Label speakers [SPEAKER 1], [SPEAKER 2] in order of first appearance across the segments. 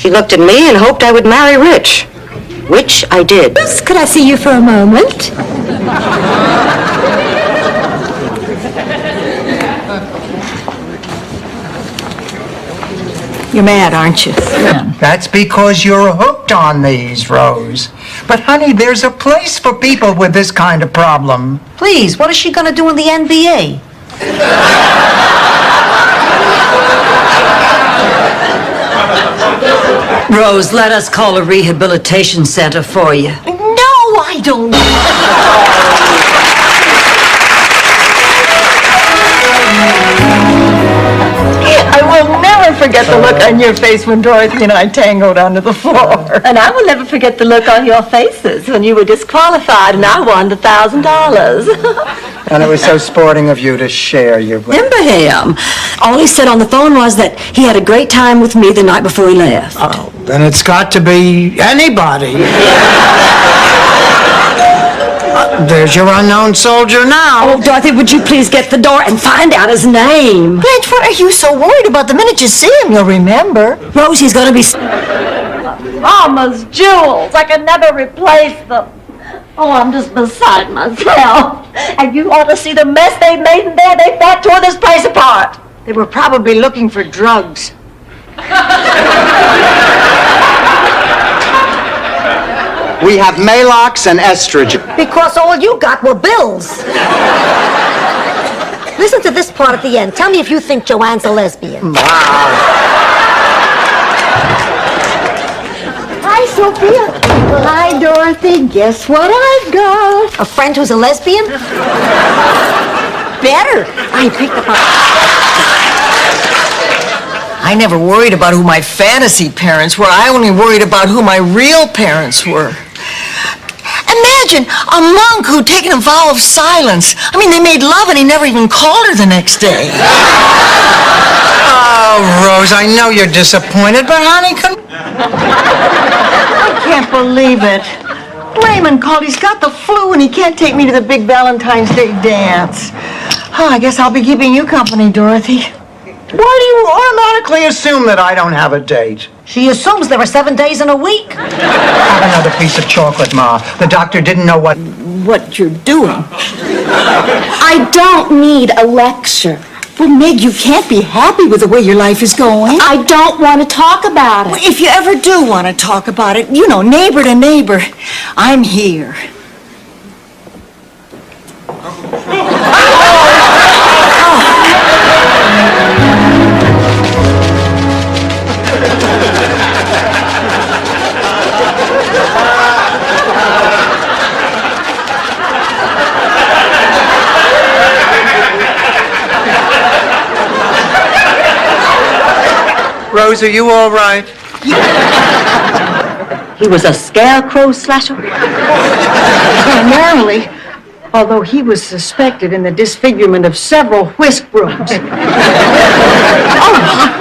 [SPEAKER 1] She looked at me and hoped I would marry Rich, which I did.
[SPEAKER 2] Bruce, could I see you for a moment? You're mad, aren't you?
[SPEAKER 3] That's because you're hooked on these, Rose. But, honey, there's a place for people with this kind of problem.
[SPEAKER 4] Please, what is she going to do in the NBA?
[SPEAKER 5] Rose, let us call a rehabilitation center for you.
[SPEAKER 4] No, I don't. I will never forget the look on your face when Dorothy and I tangled onto the floor.
[SPEAKER 2] And I will never forget the look on your faces when you were disqualified and I won the $1,000.
[SPEAKER 3] And it was so sporting of you to share your...
[SPEAKER 5] Remember him? All he said on the phone was that he had a great time with me the night before he left.
[SPEAKER 3] Oh, then it's got to be anybody. There's your unknown soldier now.
[SPEAKER 5] Oh, Dorothy, would you please get the door and find out his name?
[SPEAKER 4] Blanche, what are you so worried about? The minute you see him, you'll remember.
[SPEAKER 5] Rose, he's going to be...
[SPEAKER 2] Mama's jewels. I can never replace them. Oh, I'm just beside myself. And you ought to see the mess they made in there. They fat tore this place apart.
[SPEAKER 4] They were probably looking for drugs.
[SPEAKER 3] We have Maalox and estrogen.
[SPEAKER 4] Because all you got were bills. Listen to this part at the end. Tell me if you think Joanne's a lesbian. Hi, Sophia. Hi, Dorothy. Guess what I've got? A friend who's a lesbian? Better. I picked up
[SPEAKER 6] I never worried about who my fantasy parents were. I only worried about who my real parents were. Imagine a monk who'd taken a vow of silence. I mean, they made love and he never even called her the next day.
[SPEAKER 3] Oh, Rose, I know you're disappointed, but honey,
[SPEAKER 4] I can't believe it. Raymond called. He's got the flu and he can't take me to the big Valentine's Day dance. Oh, I guess I'll be keeping you company, Dorothy.
[SPEAKER 3] Why do you automatically assume that I don't have a date?
[SPEAKER 4] She assumes there are 7 days in a week.
[SPEAKER 3] Have another piece of chocolate, Ma. The doctor didn't know what
[SPEAKER 5] you're doing.
[SPEAKER 2] I don't need a lecture.
[SPEAKER 5] Well, Meg, you can't be happy with the way your life is going.
[SPEAKER 2] I don't want to talk about it.
[SPEAKER 6] Well, if you ever do want to talk about it, you know, neighbor to neighbor, I'm here.
[SPEAKER 3] Rose, are you all right?
[SPEAKER 2] He was a scarecrow slasher?
[SPEAKER 4] Primarily, although he was suspected in the disfigurement of several whisk brooms.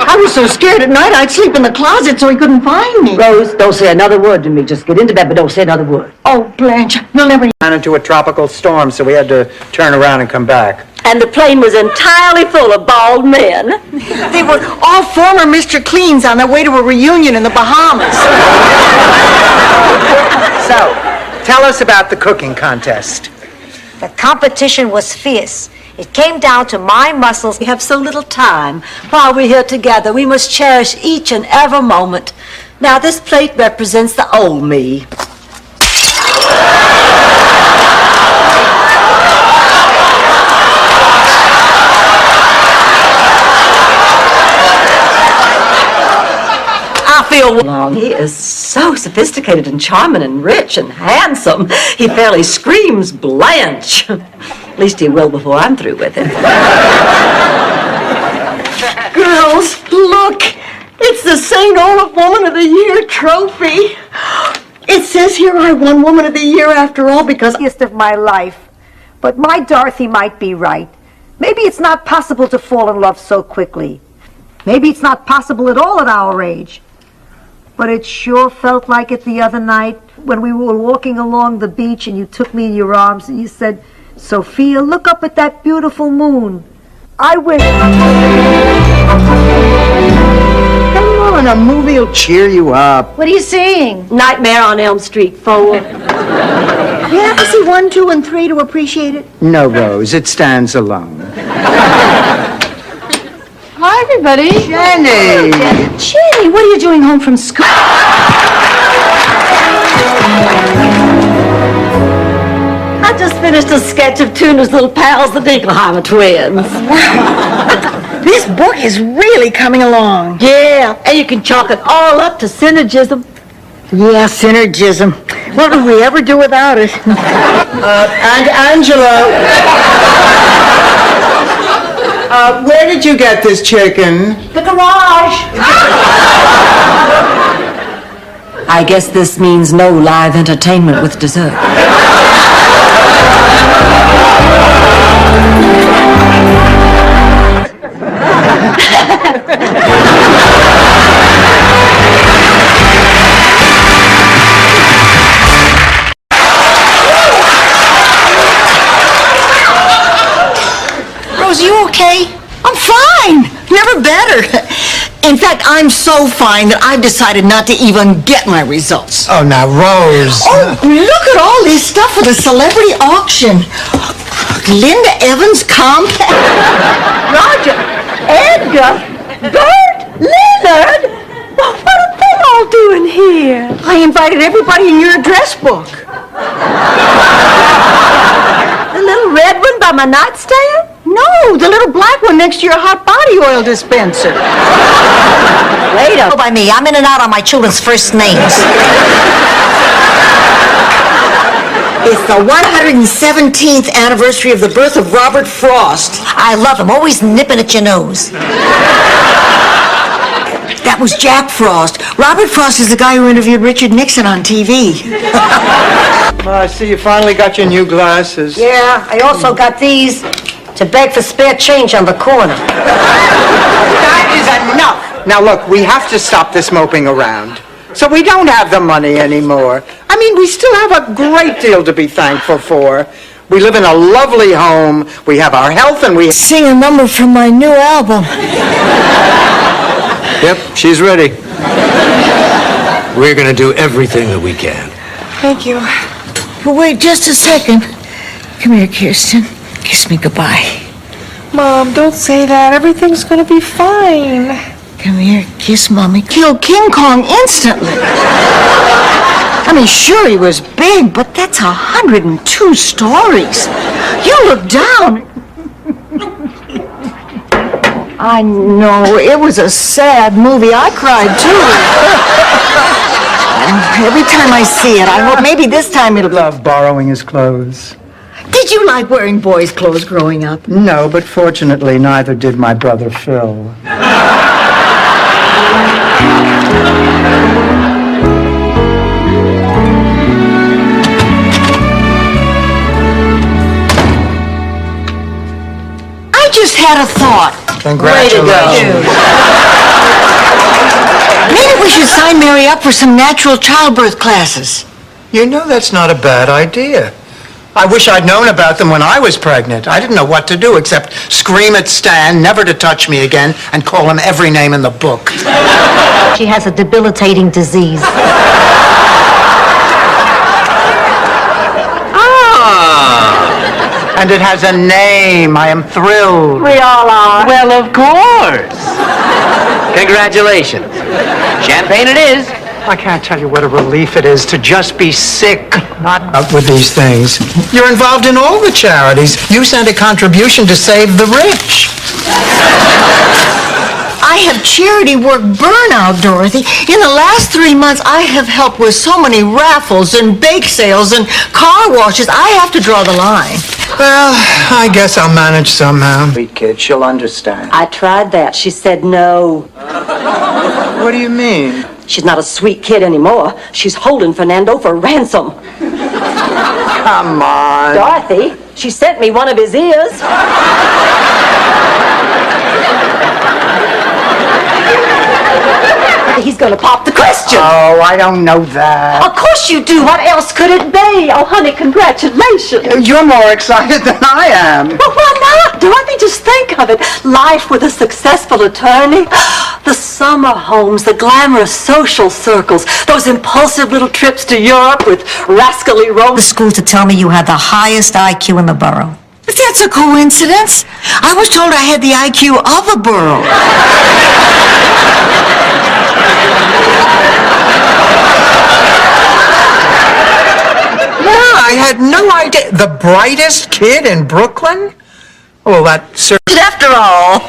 [SPEAKER 4] I was so scared at night I'd sleep in the closet so he couldn't find me.
[SPEAKER 5] Rose, don't say another word to me. Just get into bed, but don't say another word.
[SPEAKER 4] Oh, Blanche, you'll never...
[SPEAKER 3] Ran into a tropical storm, so we had to turn around and come back.
[SPEAKER 2] And the plane was entirely full of bald men.
[SPEAKER 4] They were all former Mr. Cleans on their way to a reunion in the Bahamas.
[SPEAKER 3] So, tell us about the cooking contest.
[SPEAKER 4] The competition was fierce. It came down to my muscles.
[SPEAKER 5] We have so little time. While we're here together, we must cherish each and every moment. Now, this plate represents the old me. He is so sophisticated and charming and rich and handsome. He fairly screams Blanche. At least he will before I'm through with him.
[SPEAKER 4] Girls, look! It's the St. Olaf Woman of the Year trophy. It says here I won Woman of the Year after all because of my life. But my Dorothy might be right. Maybe it's not possible to fall in love so quickly. Maybe it's not possible at all at our age. But it sure felt like it the other night when we were walking along the beach and you took me in your arms and you said, Sophia, look up at that beautiful moon. I wish... Hello.
[SPEAKER 3] on, a movie will cheer you up.
[SPEAKER 2] What are you seeing?
[SPEAKER 5] Nightmare on Elm Street 4.
[SPEAKER 4] You have to see 1, 2, and 3 to appreciate it.
[SPEAKER 3] No, Rose, it stands alone.
[SPEAKER 2] Hi, everybody.
[SPEAKER 3] Jenny!
[SPEAKER 2] Jenny, what are you doing home from school?
[SPEAKER 5] I just finished a sketch of Tuna's little pals, the Dinkelheimer twins.
[SPEAKER 4] This book is really coming along.
[SPEAKER 5] Yeah, and you can chalk it all up to synergism.
[SPEAKER 4] Yeah, synergism. What would we ever do without it?
[SPEAKER 3] And Angela! Where did you get this chicken?
[SPEAKER 2] The garage.
[SPEAKER 5] I guess this means no live entertainment with dessert.
[SPEAKER 6] Rose, you okay? I'm fine. Never better. In fact, I'm so fine that I've decided not to even get my results.
[SPEAKER 3] Oh, now, Rose.
[SPEAKER 6] Oh, look at all this stuff for the celebrity auction. Linda Evans compact.
[SPEAKER 2] Roger, Edgar, Bert, Leonard. Well, what are they all doing here?
[SPEAKER 4] I invited everybody in your address book.
[SPEAKER 2] The little red one by my nightstand?
[SPEAKER 4] No, the little black one next to your hot body oil dispenser.
[SPEAKER 6] Wait up. By me, I'm in and out on my children's first names. It's the 117th anniversary of the birth of Robert Frost. I love him, always nipping at your nose. That was Jack Frost. Robert Frost is the guy who interviewed Richard Nixon on TV.
[SPEAKER 3] I see you finally got your new glasses.
[SPEAKER 4] Yeah, I also got these to beg for spare change on the corner.
[SPEAKER 3] That is enough! Now, look, we have to stop this moping around. So we don't have the money anymore. I mean, we still have a great deal to be thankful for. We live in a lovely home. We have our health and we...
[SPEAKER 6] Sing a number from my new album.
[SPEAKER 7] Yep, she's ready. We're gonna do everything that we can.
[SPEAKER 6] Thank you. But wait just a second. Come here, Kirsten. Kiss me goodbye.
[SPEAKER 8] Mom, don't say that. Everything's gonna be fine.
[SPEAKER 6] Come here, kiss Mommy. Killed King Kong instantly. I mean, sure, he was big, but that's 102 stories. You look down. I know, it was a sad movie. I cried, too. Every time I see it, I hope maybe this time it'll...
[SPEAKER 3] Love borrowing his clothes.
[SPEAKER 6] Did you like wearing boys' clothes growing up?
[SPEAKER 3] No, but fortunately, neither did my brother Phil.
[SPEAKER 6] I just had a thought.
[SPEAKER 3] Congratulations.
[SPEAKER 6] Maybe we should sign Mary up for some natural childbirth classes.
[SPEAKER 3] You know that's not a bad idea. I wish I'd known about them when I was pregnant. I didn't know what to do except scream at Stan never to touch me again and call him every name in the book.
[SPEAKER 2] She has a debilitating disease.
[SPEAKER 3] And it has a name. I am thrilled.
[SPEAKER 2] We all are.
[SPEAKER 9] Well, of course. Congratulations. Champagne it is.
[SPEAKER 3] I can't tell you what a relief it is to just be sick, not up with these things. You're involved in all the charities. You sent a contribution to save the rich.
[SPEAKER 6] I have charity work burnout, Dorothy. In the last 3 months, I have helped with so many raffles and bake sales and car washes. I have to draw the line.
[SPEAKER 3] Well, I guess I'll manage somehow. Sweet kid, she'll understand.
[SPEAKER 5] I tried that. She said no.
[SPEAKER 3] What do you mean?
[SPEAKER 5] She's not a sweet kid anymore. She's holding Fernando for ransom.
[SPEAKER 3] Come on.
[SPEAKER 5] Dorothy, she sent me one of his ears.
[SPEAKER 2] whether he's gonna pop the question.
[SPEAKER 3] Oh, I don't know that.
[SPEAKER 2] Of course you do. What else could it be? Oh, honey, congratulations.
[SPEAKER 3] You're more excited than I am.
[SPEAKER 2] Well, why not, Dorothy? Just think of it. Life with a successful attorney. The summer homes, the glamorous social circles, those impulsive little trips to Europe with rascally
[SPEAKER 4] The
[SPEAKER 2] Rose.
[SPEAKER 4] school to tell me you had the highest IQ in the borough.
[SPEAKER 6] If that's a coincidence. I was told I had the IQ of a borough.
[SPEAKER 3] Yeah, I had no idea. The brightest kid in Brooklyn? Well, that certainly...
[SPEAKER 2] After all,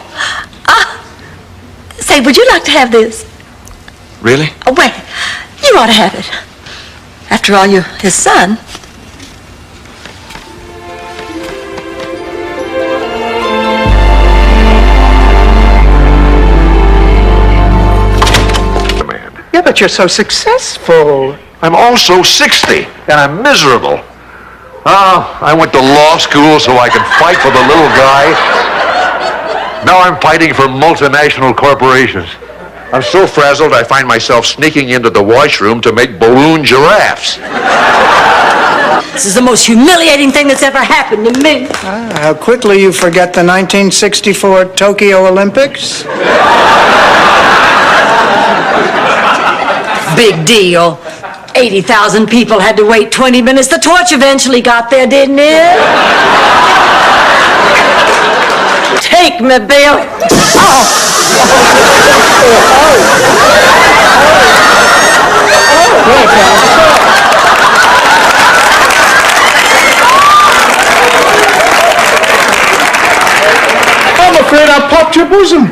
[SPEAKER 2] say, would you like to have this?
[SPEAKER 7] Really?
[SPEAKER 2] Oh, wait, you ought to have it. After all, you're his son.
[SPEAKER 3] Yeah, but you're so successful.
[SPEAKER 10] I'm also 60, and I'm miserable. Oh, I went to law school so I could fight for the little guy. Now I'm fighting for multinational corporations. I'm so frazzled I find myself sneaking into the washroom to make balloon giraffes.
[SPEAKER 2] This is the most humiliating thing that's ever happened to me.
[SPEAKER 3] How quickly you forget the 1964 Tokyo Olympics.
[SPEAKER 2] Big deal. 80,000 people had to wait 20 minutes. The torch eventually got there, didn't it? Take me, Bill.
[SPEAKER 10] I'm afraid I popped your bosom.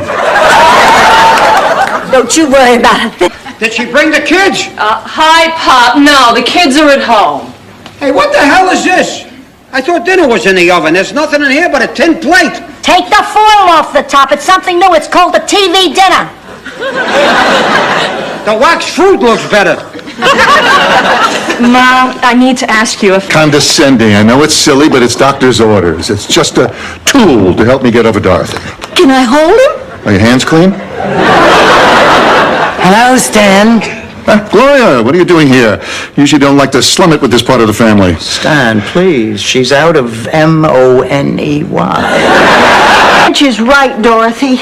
[SPEAKER 2] Don't you worry about it.
[SPEAKER 3] Did she bring the kids?
[SPEAKER 8] Hi, Pop. No, the kids are at home.
[SPEAKER 11] Hey, what the hell is this? I thought dinner was in the oven. There's nothing in here but a tin plate.
[SPEAKER 4] Take the foil off the top. It's something new. It's called a TV dinner.
[SPEAKER 11] The wax fruit looks better.
[SPEAKER 8] Mom, I need to ask you if...
[SPEAKER 10] Condescending. I know it's silly, but it's doctor's orders. It's just a tool to help me get over Dorothy.
[SPEAKER 2] Can I hold him?
[SPEAKER 10] Are your hands clean?
[SPEAKER 3] Hello, Stan.
[SPEAKER 10] Gloria, what are you doing here? Usually don't like to slum it with this part of the family.
[SPEAKER 3] Stan, please. She's out of M-O-N-E-Y.
[SPEAKER 4] She's right, Dorothy.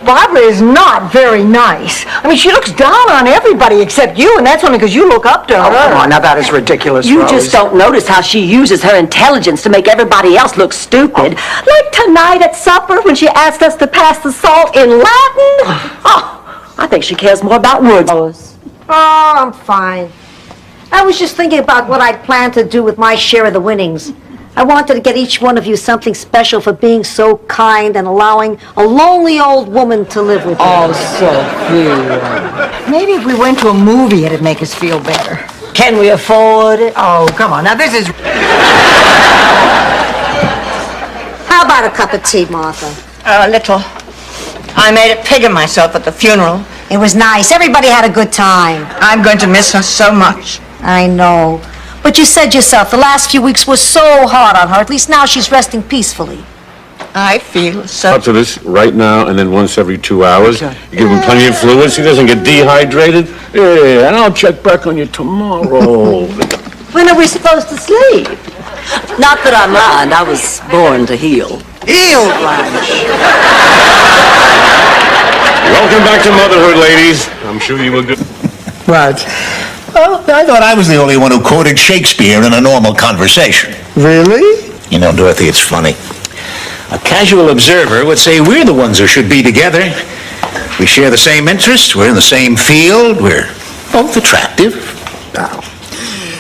[SPEAKER 4] Barbara is not very nice. I mean, she looks down on everybody except you, and that's only because you look up to her.
[SPEAKER 3] Oh, come on. Now, that is ridiculous,
[SPEAKER 2] You
[SPEAKER 3] Rose.
[SPEAKER 2] just don't notice how she uses her intelligence to make everybody else look stupid. Like tonight at supper when she asked us to pass the salt in Latin. Oh, I think she cares more about words.
[SPEAKER 4] Oh, I'm fine. I was just thinking about what I'd planned to do with my share of the winnings. I wanted to get each one of you something special for being so kind and allowing a lonely old woman to live with you.
[SPEAKER 6] Oh, Sophia. Maybe if we went to a movie, it'd make us feel better.
[SPEAKER 2] Can we afford it?
[SPEAKER 6] Oh, come on. Now, this is...
[SPEAKER 4] How about a cup of tea, Martha?
[SPEAKER 6] A little. I made a pig of myself at the funeral.
[SPEAKER 4] It was nice. Everybody had a good time.
[SPEAKER 6] I'm going to miss her so much.
[SPEAKER 4] I know. But you said yourself, the last few weeks were so hard on her. At least now she's resting peacefully.
[SPEAKER 6] I feel so...
[SPEAKER 10] To this right now and then once every 2 hours. You give him plenty of fluids. He doesn't get dehydrated. Yeah, and I'll check back on you tomorrow.
[SPEAKER 2] When are we supposed to sleep? Not that I mind. I was born to heal.
[SPEAKER 3] Heal, Blanche.
[SPEAKER 10] Welcome back to motherhood, ladies. I'm sure you will do.
[SPEAKER 3] What?
[SPEAKER 12] Well, I thought I was the only one who quoted Shakespeare in a normal conversation.
[SPEAKER 3] Really?
[SPEAKER 12] You know, Dorothy, it's funny. A casual observer would say we're the ones who should be together. We share the same interests, we're in the same field, we're both attractive.
[SPEAKER 3] Now,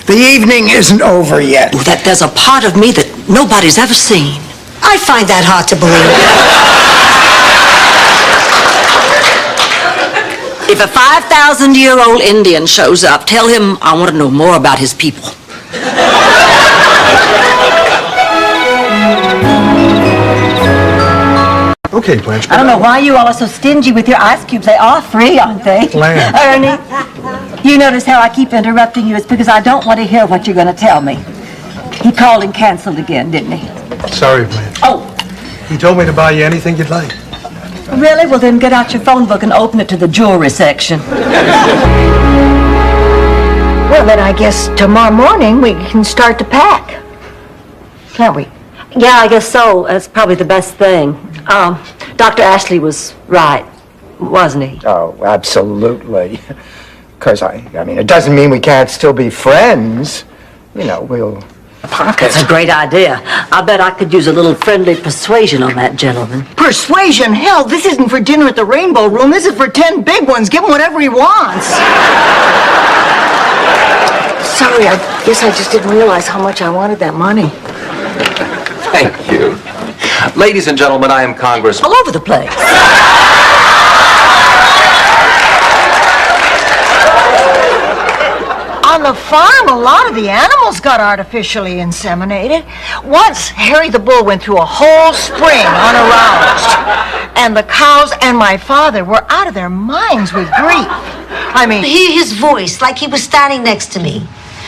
[SPEAKER 3] the evening isn't over yet.
[SPEAKER 2] Oh, that there's a part of me that nobody's ever seen.
[SPEAKER 4] I find that hard to believe.
[SPEAKER 2] If a 5,000-year-old Indian shows up, tell him I want to know more about his people.
[SPEAKER 10] Okay, Blanche.
[SPEAKER 2] I don't know why you all are so stingy with your ice cubes. They are free, aren't they?
[SPEAKER 3] Blanche.
[SPEAKER 2] Ernie, you notice how I keep interrupting you? It's because I don't want to hear what you're going to tell me. He called and canceled again, didn't he?
[SPEAKER 7] Sorry, Blanche.
[SPEAKER 2] Oh,
[SPEAKER 7] He told me to buy you anything you'd like.
[SPEAKER 5] Really? Well, then get out your phone book and open it to the jewelry section.
[SPEAKER 4] Well, then I guess tomorrow morning we can start to pack. Can't we?
[SPEAKER 5] Yeah, I guess so. That's probably the best thing. Dr. Ashley was right, wasn't he?
[SPEAKER 3] Oh, absolutely. Because, I mean, it doesn't mean we can't still be friends. You know, we'll pocket.
[SPEAKER 5] That's a great idea. I bet I could use a little friendly persuasion on that gentleman.
[SPEAKER 6] Persuasion? Hell, this isn't for dinner at the Rainbow Room. This is for 10 big ones. Give him whatever he wants. Sorry, I guess I just didn't realize how much I wanted that money.
[SPEAKER 13] Thank you. Ladies and gentlemen, I am Congress.
[SPEAKER 5] All over the place.
[SPEAKER 6] On the farm, a lot of the animals got artificially inseminated. Once, Harry the Bull went through a whole spring unaroused. And the cows and my father were out of their minds with grief. I mean...
[SPEAKER 2] Hear his voice like he was standing next to me.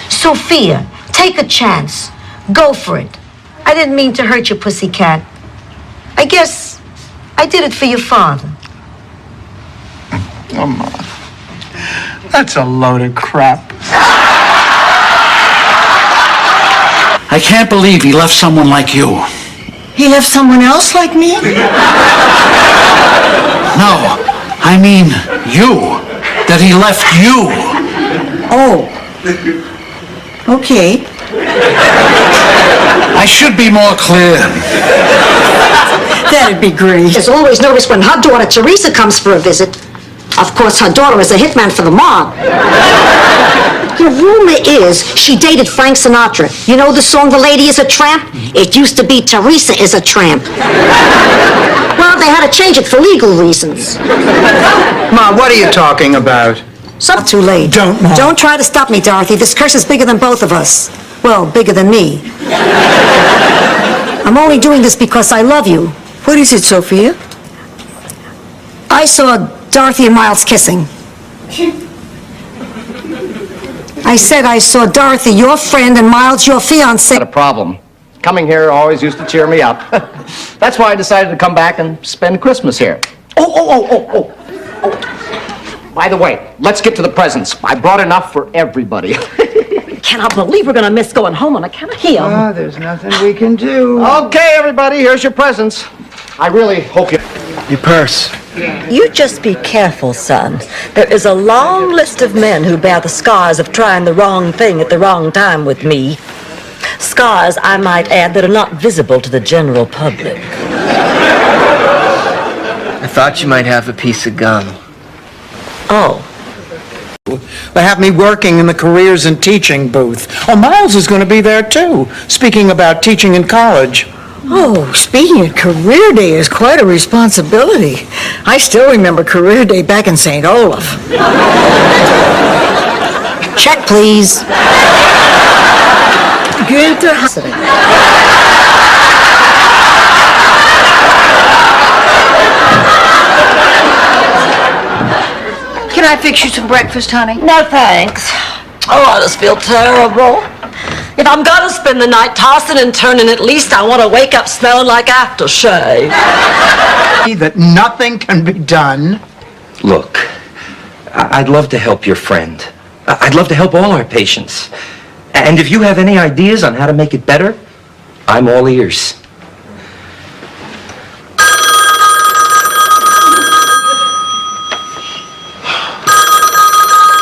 [SPEAKER 2] Sophia, take a chance. Go for it. I didn't mean to hurt you, pussycat. I guess I did it for your father.
[SPEAKER 3] Come on. That's a load of crap.
[SPEAKER 12] I can't believe he left someone like you.
[SPEAKER 6] He left someone else like me?
[SPEAKER 12] No, I mean you. That he left you.
[SPEAKER 6] Oh. Okay.
[SPEAKER 12] I should be more clear.
[SPEAKER 6] That'd be great.
[SPEAKER 2] There's always notice when her daughter Teresa comes for a visit. Of course, her daughter is a hitman for the mob. The rumor is she dated Frank Sinatra. You know the song "The Lady is a Tramp"? It used to be "Teresa is a Tramp." Well, they had to change it for legal reasons.
[SPEAKER 3] Ma, what are you talking about?
[SPEAKER 2] Not too late. Don't try to stop me, Dorothy. This curse is bigger than both of us. Well, bigger than me. I'm only doing this because I love you.
[SPEAKER 6] What is it, Sophia?
[SPEAKER 2] I saw Dorothy and Miles kissing. I said I saw Dorothy, your friend, and Miles, your fiancé.
[SPEAKER 13] Not a problem. Coming here always used to cheer me up. That's why I decided to come back and spend Christmas here. Oh. By the way, let's get to the presents. I brought enough for everybody.
[SPEAKER 5] Cannot believe we're going to miss going home on account of him.
[SPEAKER 3] Oh, there's nothing we can do.
[SPEAKER 13] Okay, everybody, here's your presents. I really hope you...
[SPEAKER 3] Your purse.
[SPEAKER 5] You just be careful, son. There is a long list of men who bear the scars of trying the wrong thing at the wrong time with me. Scars, I might add, that are not visible to the general public.
[SPEAKER 9] I thought you might have a piece of gum.
[SPEAKER 5] Oh.
[SPEAKER 3] They have me working in the careers and teaching booth. Oh, Miles is going to be there, too, speaking about teaching in college.
[SPEAKER 6] Oh, speaking of Career Day is quite a responsibility. I still remember Career Day back in St. Olaf.
[SPEAKER 2] Check, please.
[SPEAKER 6] Good to Can I fix you some breakfast, honey?
[SPEAKER 5] No, thanks. Oh, I just feel terrible. If I'm gonna spend the night tossing and turning, at least I want to wake up smelling like aftershave.
[SPEAKER 3] That nothing can be done.
[SPEAKER 9] Look, I'd love to help your friend. I'd love to help all our patients. And if you have any ideas on how to make it better, I'm all ears.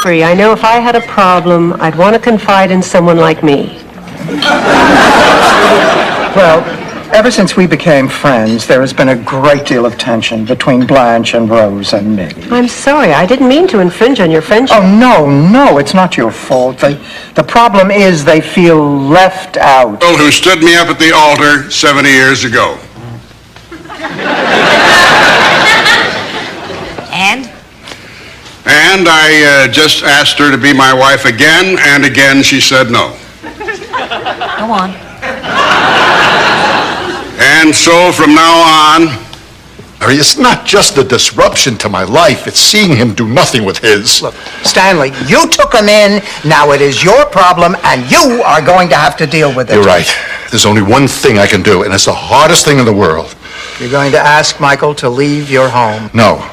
[SPEAKER 8] I know if I had a problem, I'd want to confide in someone like me.
[SPEAKER 3] Well, ever since we became friends, there has been a great deal of tension between Blanche and Rose and me.
[SPEAKER 8] I'm sorry, I didn't mean to infringe on your friendship.
[SPEAKER 3] Oh, no, it's not your fault. The problem is they feel left out.
[SPEAKER 14] Who stood me up at the altar 70 years ago. And I just asked her to be my wife again, and again she said no.
[SPEAKER 2] Go on.
[SPEAKER 14] And so from now on...
[SPEAKER 15] Harry, it's not just a disruption to my life, it's seeing him do nothing with his.
[SPEAKER 3] Look, Stanley, you took him in, now it is your problem, and you are going to have to deal with it.
[SPEAKER 15] You're right. There's only one thing I can do, and it's the hardest thing in the world.
[SPEAKER 3] You're going to ask Michael to leave your home.
[SPEAKER 15] No.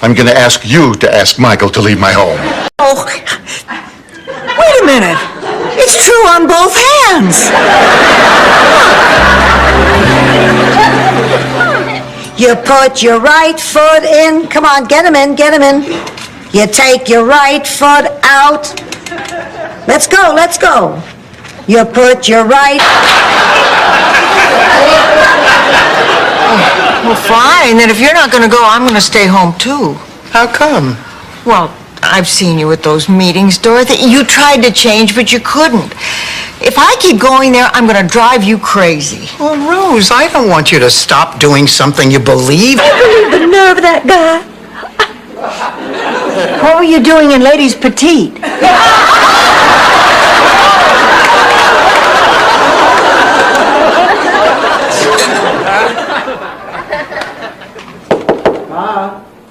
[SPEAKER 15] I'm going to ask you to ask Michael to leave my home.
[SPEAKER 6] Oh, wait a minute. It's true on both hands.
[SPEAKER 4] You put your right foot in. Come on, get him in, get him in. You take your right foot out. Let's go, let's go. You put your right...
[SPEAKER 6] Well, fine. Then if you're not going to go, I'm going to stay home, too.
[SPEAKER 3] How come?
[SPEAKER 6] Well, I've seen you at those meetings, Dorothy. You tried to change, but you couldn't. If I keep going there, I'm going to drive you crazy.
[SPEAKER 3] Well, Rose, I don't want you to stop doing something you believe.
[SPEAKER 4] You believe the nerve of that guy? What were you doing in Ladies Petite?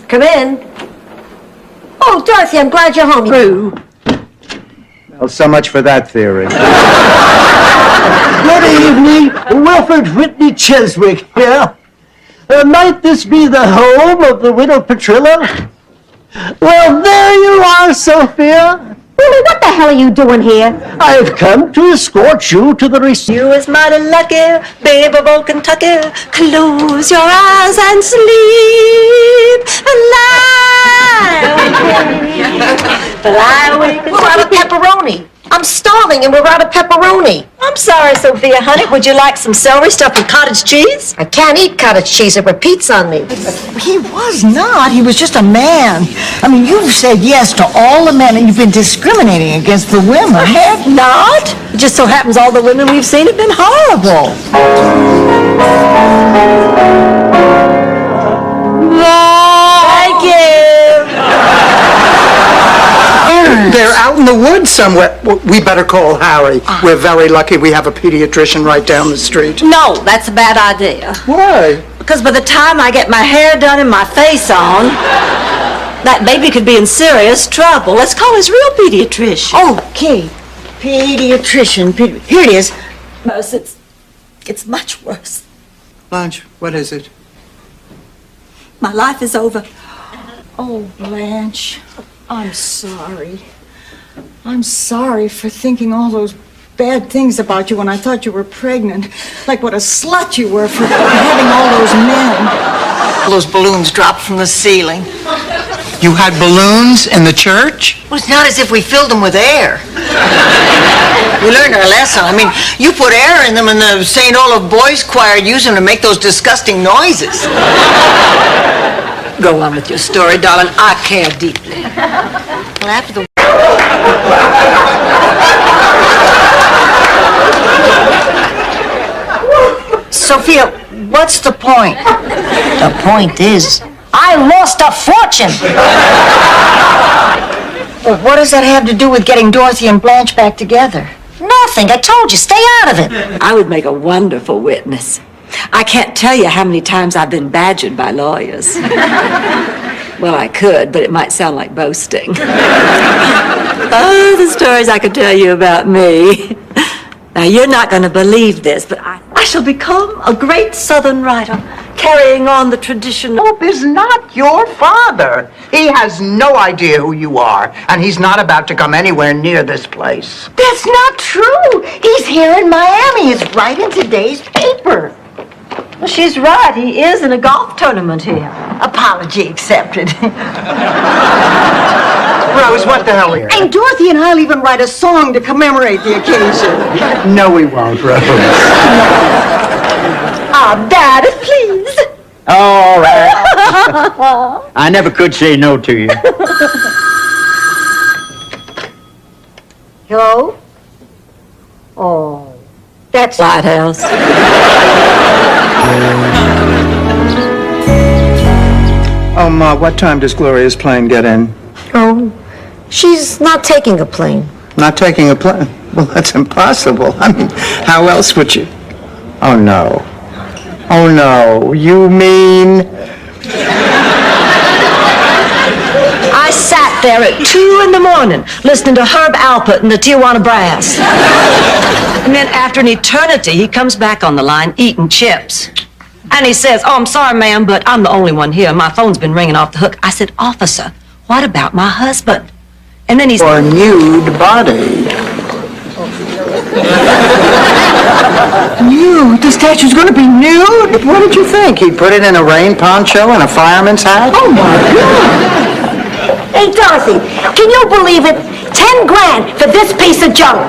[SPEAKER 4] Come in. Oh, Dorothy, I'm glad you're home. Through.
[SPEAKER 3] Well, so much for that theory.
[SPEAKER 16] Good evening. Wilfred Whitney Cheswick here. Might this be the home of the widow Petrillo? Well, there you are, Sophia.
[SPEAKER 4] Willie, what the hell are you doing here?
[SPEAKER 16] I've come to escort you to the reception.
[SPEAKER 5] You is mighty lucky, babe of old Kentucky. Close your eyes and sleep and lie awake.
[SPEAKER 4] We're out of pepperoni. I'm starving and we're out of pepperoni.
[SPEAKER 5] I'm sorry, Sophia, honey. Would you like some celery stuffed with cottage cheese?
[SPEAKER 4] I can't eat cottage cheese. It repeats on me.
[SPEAKER 6] He was not. He was just a man. I mean, you've said yes to all the men, and you've been discriminating against the women.
[SPEAKER 5] I have not. It just so happens all the women we've seen have been horrible. Thank you.
[SPEAKER 3] They're out in the woods somewhere. We better call Harry. We're very lucky we have a pediatrician right down the street.
[SPEAKER 5] No, that's a bad idea.
[SPEAKER 3] Why?
[SPEAKER 5] Because by the time I get my hair done and my face on, that baby could be in serious trouble. Let's call his real pediatrician.
[SPEAKER 4] Okay. Pediatrician. Here it is.
[SPEAKER 5] It's much worse.
[SPEAKER 3] Blanche, what is it?
[SPEAKER 5] My life is over.
[SPEAKER 6] Oh, Blanche, I'm sorry. I'm sorry for thinking all those bad things about you when I thought you were pregnant. Like what a slut you were for having all those men. Those balloons dropped from the ceiling.
[SPEAKER 3] You had balloons in the church?
[SPEAKER 6] Well, it's not as if we filled them with air. We learned our lesson. I mean, you put air in them and the St. Olaf Boys Choir used them to make those disgusting noises.
[SPEAKER 5] Go on with your story, darling. I care deeply.
[SPEAKER 6] Well, after the... Sophia, what's the point?
[SPEAKER 4] The point is, I lost a fortune.
[SPEAKER 6] Well, what does that have to do with getting Dorothy and Blanche back together?
[SPEAKER 4] Nothing. I told you, stay out of it.
[SPEAKER 5] I would make a wonderful witness. I can't tell you how many times I've been badgered by lawyers. Well, I could, but it might sound like boasting. Oh, the stories I could tell you about me. Now, you're not going to believe this, but I shall become a great Southern writer, carrying on the tradition.
[SPEAKER 3] Hope is not your father. He has no idea who you are, and he's not about to come anywhere near this place.
[SPEAKER 4] That's not true. He's here in Miami. It's right in today's paper.
[SPEAKER 5] Well, she's right. He is in a golf tournament here.
[SPEAKER 4] Apology accepted.
[SPEAKER 3] Rose, what the hell are you?
[SPEAKER 4] And Dorothy and I'll even write a song to commemorate the occasion.
[SPEAKER 3] No, we won't, Rose.
[SPEAKER 4] Oh, Dad, please.
[SPEAKER 11] All right. I never could say no to you.
[SPEAKER 4] Hello? Oh, that's
[SPEAKER 5] Lighthouse.
[SPEAKER 3] Oh, Ma, what time does Gloria's plane get in?
[SPEAKER 4] Oh, she's not taking a plane.
[SPEAKER 3] Not taking a plane? Well, that's impossible. I mean, how else would you? Oh, no. Oh, no. You mean...
[SPEAKER 5] I sat there at 2 a.m. listening to Herb Alpert and the Tijuana Brass. And then after an eternity, he comes back on the line eating chips. And he says, "Oh, I'm sorry, ma'am, but I'm the only one here. My phone's been ringing off the hook." I said, "Officer, what about my husband?" And then he's...
[SPEAKER 3] Or nude body.
[SPEAKER 4] Nude? The statue's gonna be nude?
[SPEAKER 3] What did you think? He'd put it in a rain poncho and a fireman's hat?
[SPEAKER 4] Oh, my God.
[SPEAKER 2] Hey, Dorothy, can you believe it? 10 grand for this piece of junk.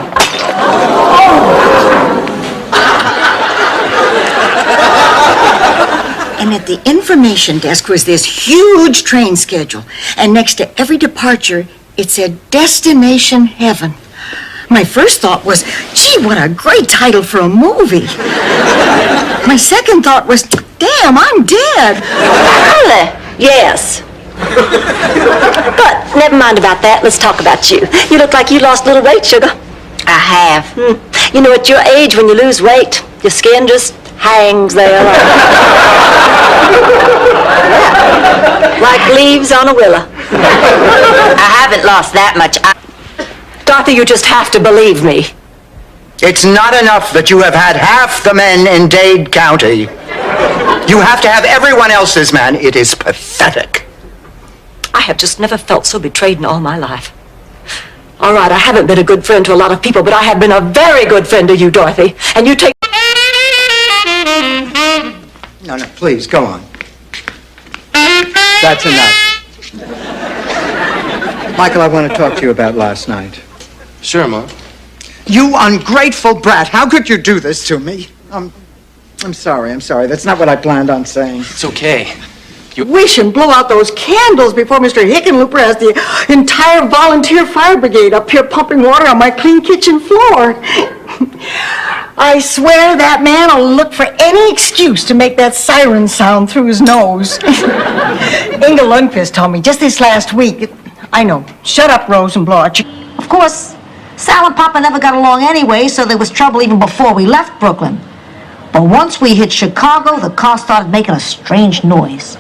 [SPEAKER 4] And at the information desk was this huge train schedule. And next to every departure, it said Destination Heaven. My first thought was, gee, what a great title for a movie. My second thought was, damn, I'm dead.
[SPEAKER 5] Really? Yes. But never mind about that. Let's talk about you. You look like you lost a little weight, sugar.
[SPEAKER 2] I have.
[SPEAKER 5] You know, at your age, when you lose weight, your skin just hangs there like leaves on a willow.
[SPEAKER 2] I haven't lost that much.
[SPEAKER 5] Dorothy, you just have to believe me.
[SPEAKER 3] It's not enough that you have had half the men in Dade County. You have to have everyone else's man. It is pathetic.
[SPEAKER 5] I have just never felt so betrayed in all my life. All right, I haven't been a good friend to a lot of people, but I have been a very good friend to you, Dorothy. And you take...
[SPEAKER 3] No, please, go on. That's enough. Michael, I want to talk to you about last night.
[SPEAKER 7] Sure, Mom.
[SPEAKER 3] You ungrateful brat. How could you do this to me? I'm sorry. That's not what I planned on saying.
[SPEAKER 7] It's okay.
[SPEAKER 4] Wish and blow out those candles before Mr. Hickenlooper has the entire volunteer fire brigade up here pumping water on my clean kitchen floor. I swear that man will look for any excuse to make that siren sound through his nose. Inga Lundqvist told me just this last week. I know. Shut up, Rose, and blow out your...
[SPEAKER 2] Of course, Sal and Papa never got along anyway, so there was trouble even before we left Brooklyn. But once we hit Chicago, the car started making a strange noise.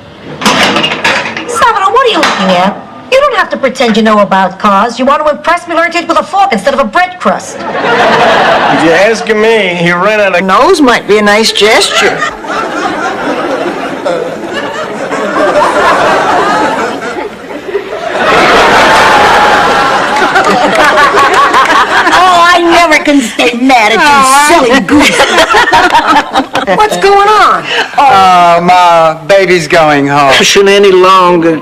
[SPEAKER 2] Salvador, what are you looking at? You don't have to pretend you know about cars. You want to impress me, learn to eat with a fork instead of a bread crust.
[SPEAKER 16] If you're asking me, he ran out of...
[SPEAKER 4] Nose might be a nice gesture. Oh, I never can stay mad at you, silly goose. What's going on?
[SPEAKER 3] Ma, baby's going home.
[SPEAKER 16] Pushing any longer.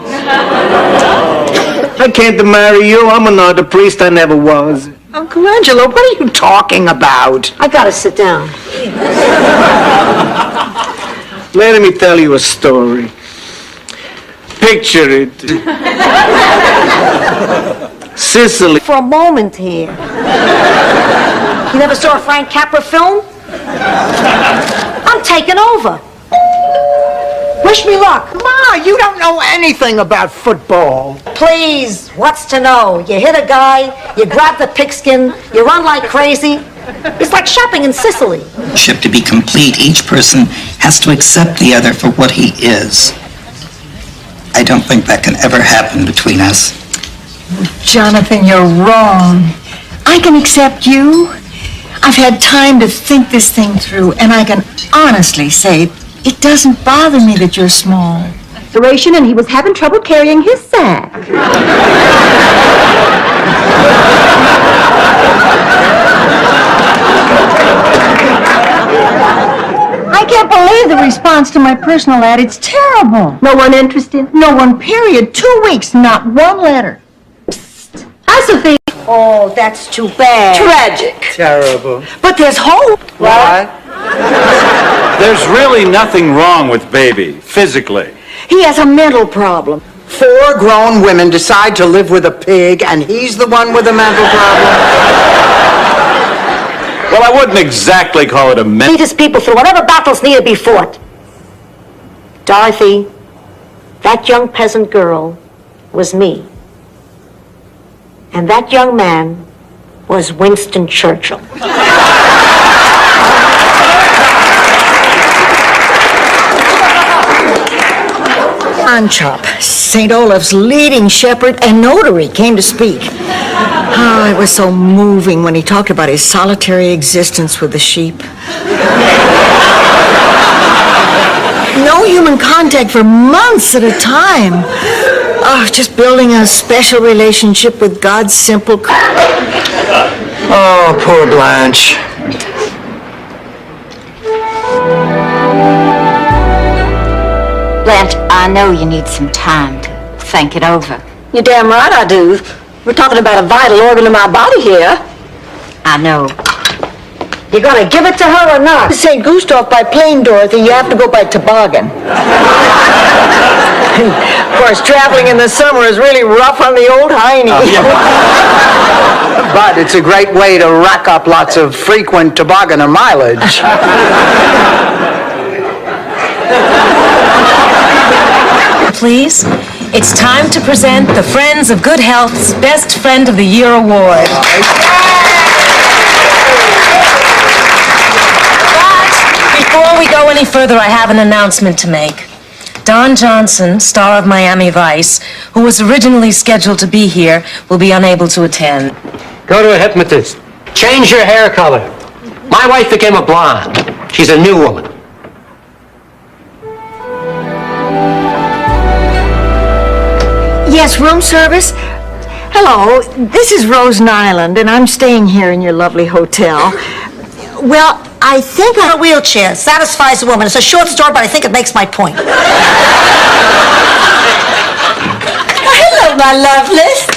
[SPEAKER 16] I can't marry you. I'm another priest. I never was.
[SPEAKER 3] Uncle Angelo, what are you talking about?
[SPEAKER 2] I gotta sit down.
[SPEAKER 16] Let me tell you a story. Picture it. Sicily.
[SPEAKER 2] For a moment here. You never saw a Frank Capra film? I'm taking over. Wish me luck.
[SPEAKER 3] Ma, you don't know anything about football.
[SPEAKER 2] Please, what's to know? You hit a guy, you grab the pigskin, you run like crazy. It's like shopping in Sicily.
[SPEAKER 17] To be complete, each person has to accept the other for what he is. I don't think that can ever happen between us.
[SPEAKER 4] Jonathan, you're wrong. I can accept you. I've had time to think this thing through, and I can honestly say it doesn't bother me that you're small.
[SPEAKER 2] Duration, and he was having trouble carrying his sack.
[SPEAKER 4] I can't believe the response to my personal ad. It's terrible.
[SPEAKER 2] No one interested?
[SPEAKER 4] No one, period. 2 weeks, not one letter.
[SPEAKER 2] Hi, Sophie. Oh, that's too bad.
[SPEAKER 5] Tragic.
[SPEAKER 3] Terrible.
[SPEAKER 4] But there's hope.
[SPEAKER 3] What?
[SPEAKER 18] There's really nothing wrong with baby, physically.
[SPEAKER 4] He has a mental problem.
[SPEAKER 3] 4 grown women decide to live with a pig, and he's the one with a mental problem?
[SPEAKER 18] Well, I wouldn't exactly call it a
[SPEAKER 2] Lead his people through whatever battles need to be fought. Dorothy, that young peasant girl was me. And that young man was Winston Churchill.
[SPEAKER 4] Chop, St. Olaf's leading shepherd and notary, came to speak. Oh, it was so moving when he talked about his solitary existence with the sheep.
[SPEAKER 6] No human contact for months at a time. Oh, just building a special relationship with God's simple...
[SPEAKER 7] Oh, poor Blanche.
[SPEAKER 2] Blanche, I know you need some time to think it over.
[SPEAKER 5] You're damn right I do. We're talking about a vital organ in my body here.
[SPEAKER 2] I know.
[SPEAKER 5] You gonna give it to her or not?
[SPEAKER 6] St. Gustav by plane, Dorothy. You have to go by toboggan. Of course, traveling in the summer is really rough on the old hiney.
[SPEAKER 3] But it's a great way to rack up lots of frequent tobogganer mileage.
[SPEAKER 19] Please, it's time to present the Friends of Good Health's Best Friend of the Year Award. Before we go any further, I have an announcement to make. Don Johnson, star of Miami Vice, who was originally scheduled to be here, will be unable to attend.
[SPEAKER 7] Go to a hypnotist. Change your hair color. My wife became a blonde. She's a new woman.
[SPEAKER 6] Yes, room service? Hello, this is Rose Nyland, and I'm staying here in your lovely hotel. Well, I think
[SPEAKER 4] A wheelchair satisfies a woman. It's a short story, but I think it makes my point.
[SPEAKER 5] Hello, my lovelies.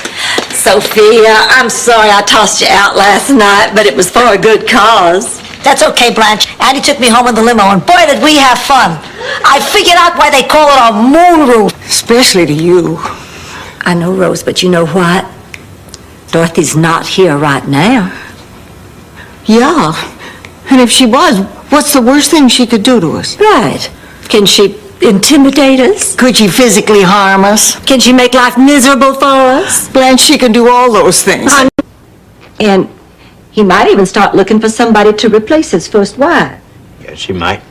[SPEAKER 5] Sophia, I'm sorry I tossed you out last night, but it was for a good cause.
[SPEAKER 4] That's okay, Blanche. Andy took me home in the limo, and boy, did we have fun. I figured out why they call it a moon roof.
[SPEAKER 6] especially to you.
[SPEAKER 5] I know, Rose, but you know what? Dorothy's not here right now.
[SPEAKER 6] Yeah, and if she was, what's the worst thing she could do to us?
[SPEAKER 5] Right. Can she intimidate us?
[SPEAKER 6] Could she physically harm us?
[SPEAKER 5] Can she make life miserable for us?
[SPEAKER 6] Blanche, she can do all those things.
[SPEAKER 5] And he might even start looking for somebody to replace his first wife.
[SPEAKER 12] Yes, she might.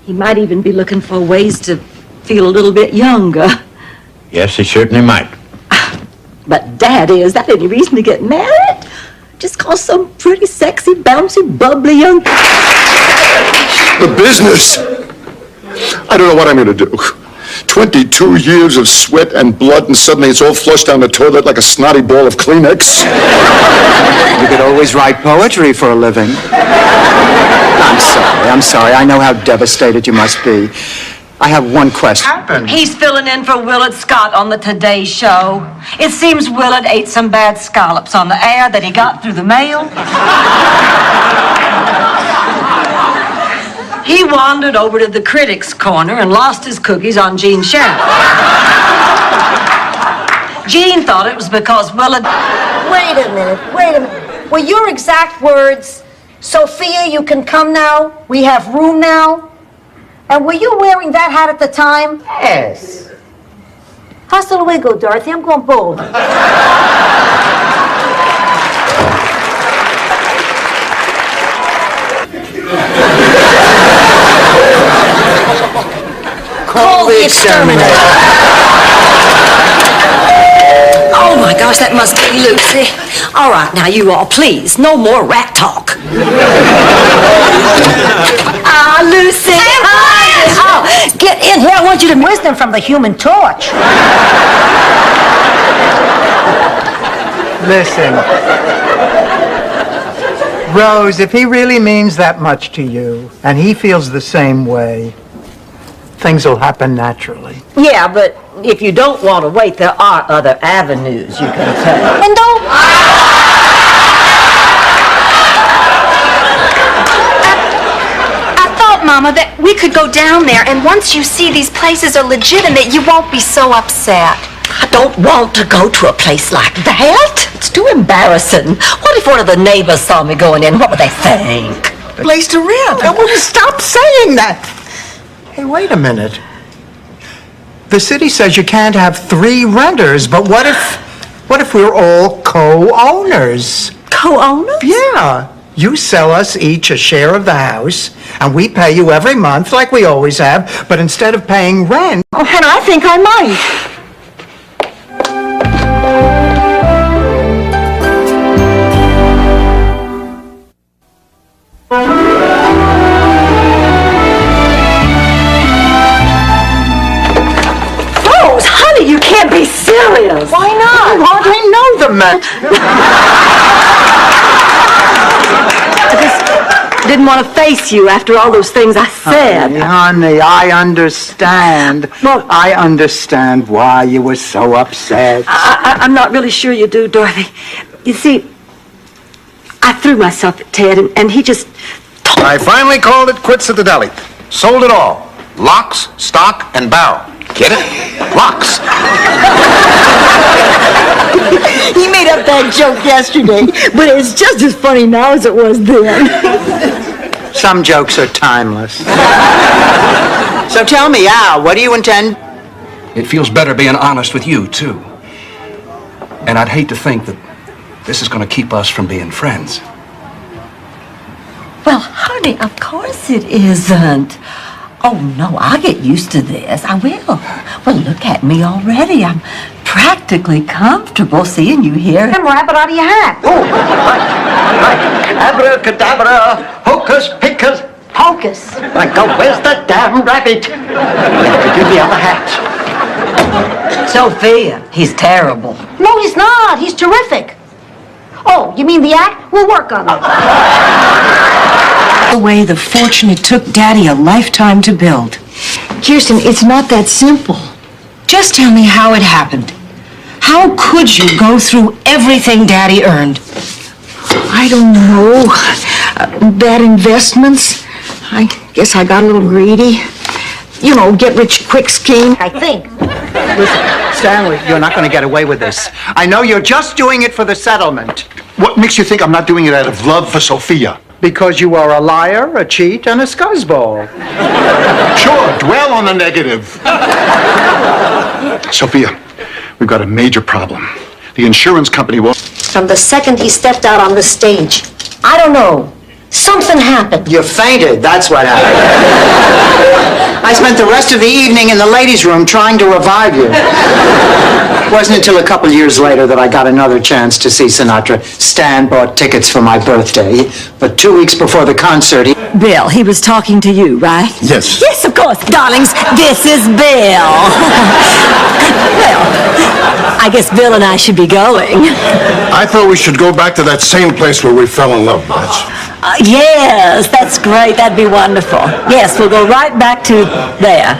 [SPEAKER 5] He might even be looking for ways to feel a little bit younger.
[SPEAKER 12] Yes, he certainly might.
[SPEAKER 5] But, Daddy, is that any reason to get married? Just cause some pretty sexy, bouncy, bubbly young...
[SPEAKER 15] The business. I don't know what I'm going to do. 22 years of sweat and blood, and suddenly it's all flushed down the toilet like a snotty ball of Kleenex.
[SPEAKER 3] You could always write poetry for a living. I'm sorry. I know how devastated you must be. I have one question.
[SPEAKER 2] He's filling in for Willard Scott on the Today Show. It seems Willard ate some bad scallops on the air that he got through the mail. He wandered over to the critics' corner and lost his cookies on Jean's shelf. Jean thought it was because Willard...
[SPEAKER 4] Wait a minute. Were your exact words, Sophia, you can come now? We have room now? And were you wearing that hat at the time?
[SPEAKER 3] Yes.
[SPEAKER 4] Hasta luego, Dorothy. I'm going bold.
[SPEAKER 5] Call the exterminator. Oh, my gosh, that must be Lucy. All right, now, you all, please, no more rat talk. Lucy.
[SPEAKER 4] Oh, get in here. I want you to wisdom from the Human Torch.
[SPEAKER 3] Listen. Rose, if he really means that much to you, and he feels the same way, things will happen naturally.
[SPEAKER 5] Yeah, but if you don't want to wait, there are other avenues you can take.
[SPEAKER 4] And don't...
[SPEAKER 20] Mama, that we could go down there, and once you see these places are legitimate, you won't be so upset.
[SPEAKER 5] I don't want to go to a place like that. It's too embarrassing. What if one of the neighbors saw me going in? What would they think?
[SPEAKER 3] Place to rent. I wouldn't stop saying that. Hey, wait a minute. The city says you can't have 3 renters, but what if we're all co-owners?
[SPEAKER 5] Co-owners?
[SPEAKER 3] Yeah. You sell us each a share of the house, and we pay you every month like we always have, but instead of paying rent...
[SPEAKER 6] Oh, and I think I might.
[SPEAKER 3] met.
[SPEAKER 4] Didn't want to face you after all those things I said.
[SPEAKER 3] Honey, I understand. I understand why you were so upset.
[SPEAKER 4] I'm not really sure you do, Dorothy. You see, I threw myself at Ted, and he just...
[SPEAKER 12] I finally called it quits at the deli. Sold it all. Locks, stock, and barrel. Get it? Locks.
[SPEAKER 4] He made up that joke yesterday, but it's just as funny now as it was then.
[SPEAKER 3] Some jokes are timeless. So tell me, Al, what do you intend?
[SPEAKER 13] It feels better being honest with you, too. And I'd hate to think that this is going to keep us from being friends.
[SPEAKER 5] Well, honey, of course it isn't. Oh, no, I'll get used to this. I will. Well, look at me already. I'm practically comfortable seeing you here.
[SPEAKER 4] And rabbit out of your hat.
[SPEAKER 16] Abracadabra, hocus picus.
[SPEAKER 4] Hocus.
[SPEAKER 16] Like, oh, where's the damn rabbit? Give me the other hat.
[SPEAKER 5] Sophia, he's terrible.
[SPEAKER 2] No, he's not. He's terrific. Oh, you mean the act? We'll work on it.
[SPEAKER 19] The way the fortune it took Daddy a lifetime to build.
[SPEAKER 4] Kirsten, it's not that simple.
[SPEAKER 19] Just tell me how it happened. How could you go through everything Daddy earned?
[SPEAKER 4] I don't know. Bad investments. I guess I got a little greedy. You know, get-rich-quick scheme.
[SPEAKER 2] I think.
[SPEAKER 3] Listen, Stanley, you're not going to get away with this. I know you're just doing it for the settlement.
[SPEAKER 15] What makes you think I'm not doing it out of love for Sophia?
[SPEAKER 3] Because you are a liar, a cheat, and a scuzzball.
[SPEAKER 15] Sure, dwell on the negative. Sophia, we've got a major problem. The insurance company will...
[SPEAKER 2] From the second he stepped out on the stage, I don't know. Something happened.
[SPEAKER 3] You fainted, that's what happened. I spent the rest of the evening in the ladies' room trying to revive you. It wasn't until a couple years later that I got another chance to see Sinatra. Stan bought tickets for my birthday, but 2 weeks before the concert,
[SPEAKER 5] Bill, he was talking to you, right?
[SPEAKER 15] Yes.
[SPEAKER 5] Yes, of course, darlings. This is Bill. Well, I guess Bill and I should be going.
[SPEAKER 15] I thought we should go back to that same place where we fell in love, Blanche.
[SPEAKER 5] Yes, that's great. That'd be wonderful. Yes, we'll go right back to there.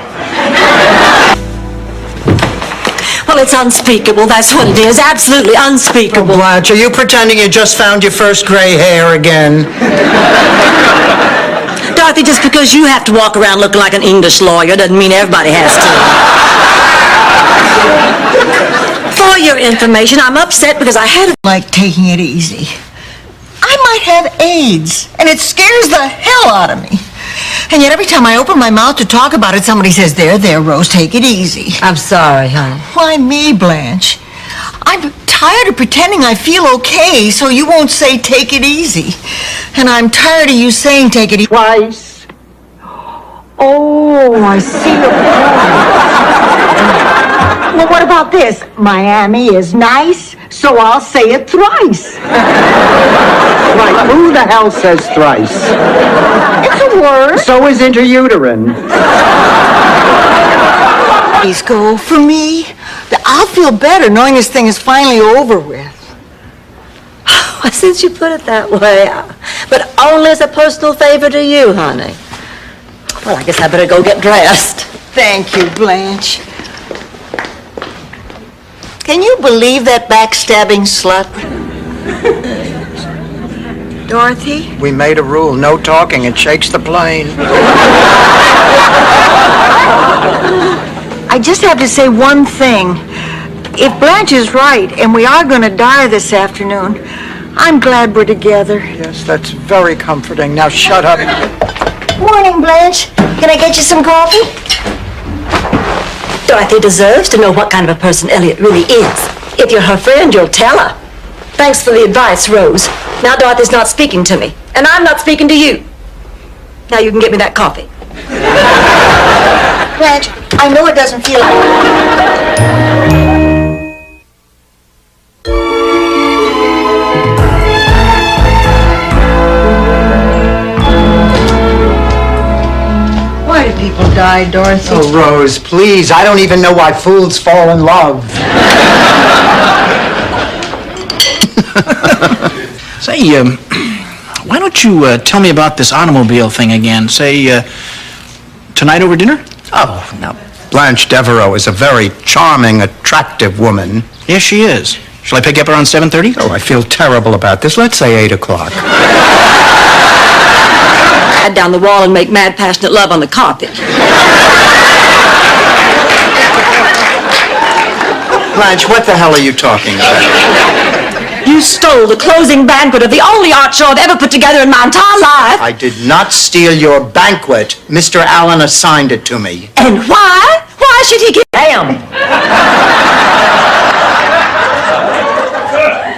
[SPEAKER 5] Well, it's unspeakable. That's what it is. Absolutely unspeakable.
[SPEAKER 3] Blanche, are you pretending you just found your first gray hair again?
[SPEAKER 5] Dorothy, just because you have to walk around looking like an English lawyer doesn't mean everybody has to. For your information, I'm upset because I had
[SPEAKER 6] Like taking it easy. I might have AIDS, and it scares the hell out of me. And yet every time I open my mouth to talk about it, somebody says, there, Rose, take it easy.
[SPEAKER 5] I'm sorry, honey.
[SPEAKER 6] Why me, Blanche? I'm tired of pretending I feel okay so you won't say take it easy. And I'm tired of you saying take it easy.
[SPEAKER 4] Twice. Oh, I see your point. Well, what about this? Miami is nice, so I'll say it thrice.
[SPEAKER 3] Right, who the hell says thrice?
[SPEAKER 4] It's a word.
[SPEAKER 3] So is interuterine.
[SPEAKER 6] Please go for me. I'll feel better knowing this thing is finally over with.
[SPEAKER 5] Well, since you put it that way, but only as a personal favor to you, honey. Well, I guess I better go get dressed.
[SPEAKER 6] Thank you, Blanche. Can you believe that backstabbing slut? Dorothy?
[SPEAKER 3] We made a rule, no talking, it shakes the plane.
[SPEAKER 4] I just have to say one thing. If Blanche is right, and we are going to die this afternoon, I'm glad we're together.
[SPEAKER 3] Yes, that's very comforting. Now shut up.
[SPEAKER 2] Morning, Blanche. Can I get you some coffee?
[SPEAKER 5] Dorothy deserves to know what kind of a person Elliot really is. If you're her friend, you'll tell her. Thanks for the advice, Rose. Now Dorothy's not speaking to me, and I'm not speaking to you. Now you can get me that coffee.
[SPEAKER 2] Blanche, I know it doesn't feel like...
[SPEAKER 6] Why do people die, Dorothy?
[SPEAKER 3] Oh, Rose, please. I don't even know why fools fall in love.
[SPEAKER 21] Say, why don't you tell me about this automobile thing again? Say, tonight over dinner?
[SPEAKER 3] Oh, now, Blanche Devereaux is a very charming, attractive woman.
[SPEAKER 21] Yes, she is. Shall I pick you up around 7:30?
[SPEAKER 3] Oh, I feel terrible about this. Let's say 8 o'clock.
[SPEAKER 5] Head down the wall and make mad, passionate love on the carpet.
[SPEAKER 3] Blanche, what the hell are you talking about?
[SPEAKER 5] You stole the closing banquet of the only art show I've ever put together in my entire life.
[SPEAKER 3] I did not steal your banquet. Mr. Allen assigned it to me.
[SPEAKER 5] And why? Why should he get... Damn!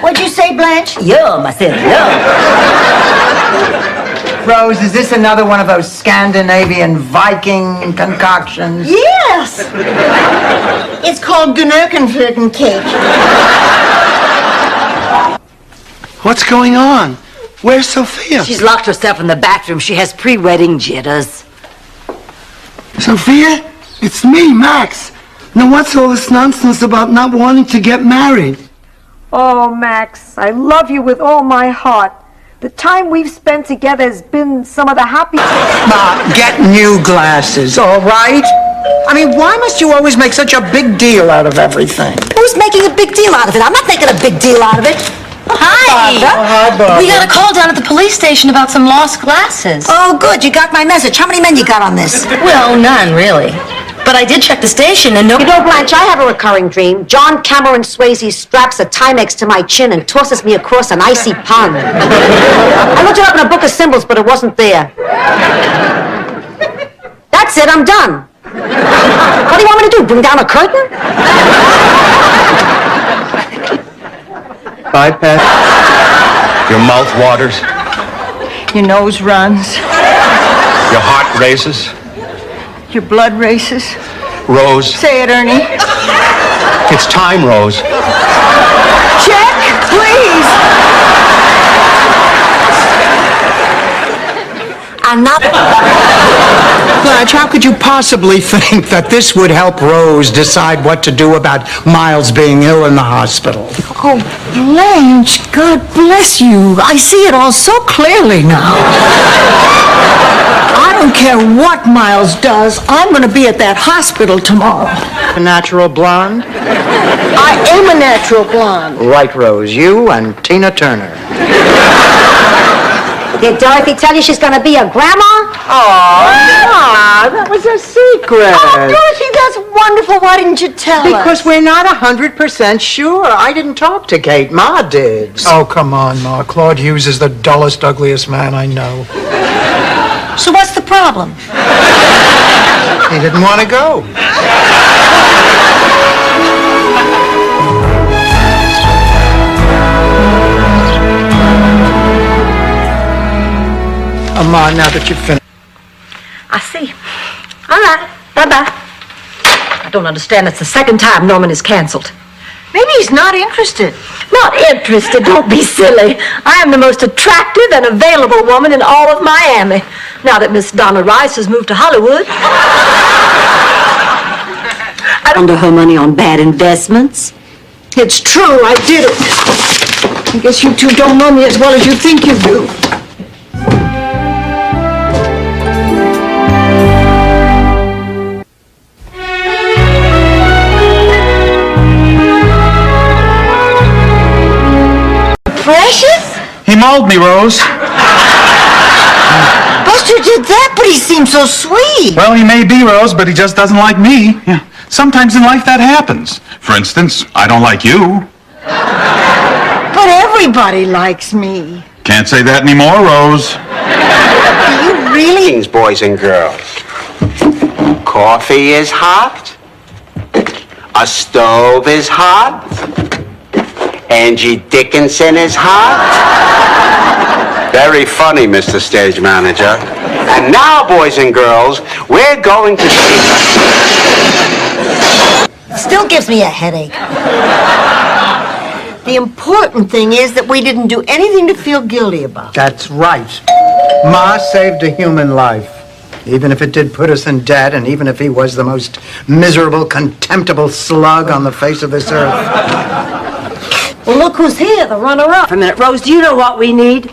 [SPEAKER 4] What'd you say, Blanche?
[SPEAKER 5] Yum, I said yum.
[SPEAKER 3] Rose, is this another one of those Scandinavian Viking concoctions?
[SPEAKER 4] Yes! It's called Gnerkenflirten cake.
[SPEAKER 3] What's going on? Where's Sophia?
[SPEAKER 5] She's locked herself in the bathroom. She has pre-wedding jitters.
[SPEAKER 16] Sophia, it's me, Max. Now what's all this nonsense about not wanting to get married?
[SPEAKER 4] Oh, Max, I love you with all my heart. The time we've spent together has been some of the happiest...
[SPEAKER 3] Ma, get new glasses, all right? I mean, why must you always make such a big deal out of everything?
[SPEAKER 5] Who's making a big deal out of it? I'm not making a big deal out of it.
[SPEAKER 19] Hi!
[SPEAKER 3] Hi, Barbara.
[SPEAKER 19] We got a call down at the police station about some lost glasses.
[SPEAKER 5] Oh, good. You got my message. How many men you got on this?
[SPEAKER 19] Well, none, really. But I did check the station and no...
[SPEAKER 1] You know, Blanche, I have a recurring dream. John Cameron Swayze straps a Timex to my chin and tosses me across an icy pond. I looked it up in a book of symbols, but it wasn't there. That's it, I'm done. What do you want me to do, bring down a curtain?
[SPEAKER 9] Bye, Pat. Your mouth waters.
[SPEAKER 4] Your nose runs.
[SPEAKER 9] Your heart races.
[SPEAKER 4] Your blood races.
[SPEAKER 9] Rose.
[SPEAKER 4] Say it, Ernie.
[SPEAKER 9] It's time, Rose.
[SPEAKER 4] Check, please.
[SPEAKER 5] I'm not...
[SPEAKER 3] Blanche, how could you possibly think that this would help Rose decide what to do about Miles being ill in the hospital?
[SPEAKER 4] Oh, Blanche, God bless you. I see it all so clearly now. I don't care what Miles does. I'm going to be at that hospital tomorrow.
[SPEAKER 3] A natural blonde?
[SPEAKER 4] I am a natural blonde.
[SPEAKER 3] Right, Rose. You and Tina Turner.
[SPEAKER 1] Did Dorothy tell you she's going to be a grandma?
[SPEAKER 3] Oh, that was a secret.
[SPEAKER 4] Oh, Dorothy, that's wonderful. Why didn't you tell us?
[SPEAKER 3] Because we're not 100% sure. I didn't talk to Kate. Ma did.
[SPEAKER 22] Oh, come on, Ma. Claude Hughes is the dullest, ugliest man I know.
[SPEAKER 4] So what's the problem?
[SPEAKER 3] He didn't want to go. Ma, now that you've finished.
[SPEAKER 5] I see. All right. Bye-bye. I don't understand. It's the second time Norman is canceled.
[SPEAKER 4] Maybe he's not interested.
[SPEAKER 5] Not interested? Don't be silly. I am the most attractive and available woman in all of Miami. Now that Miss Donna Rice has moved to Hollywood. I don't her money on bad investments.
[SPEAKER 4] It's true, I did it. I guess you two don't know me as well as you think you do. Precious?
[SPEAKER 18] He mauled me, Rose.
[SPEAKER 4] Buster did that, but he seemed so sweet.
[SPEAKER 18] Well, he may be, Rose, but he just doesn't like me. Yeah. Sometimes in life that happens. For instance, I don't like you.
[SPEAKER 4] But everybody likes me.
[SPEAKER 18] Can't say that anymore, Rose.
[SPEAKER 4] Do you really?
[SPEAKER 11] Greetings, boys and girls. Coffee is hot. A stove is hot. Angie Dickinson is hot. Very funny, Mr. Stage Manager. And now, boys and girls, we're going to see...
[SPEAKER 4] Still gives me a headache. The important thing is that we didn't do anything to feel guilty about.
[SPEAKER 3] That's right. Ma saved a human life. Even if it did put us in debt, and even if he was the most miserable, contemptible slug on the face of this earth.
[SPEAKER 4] Well, look who's here, the runner-up.
[SPEAKER 5] A minute, Rose, do you know what we need?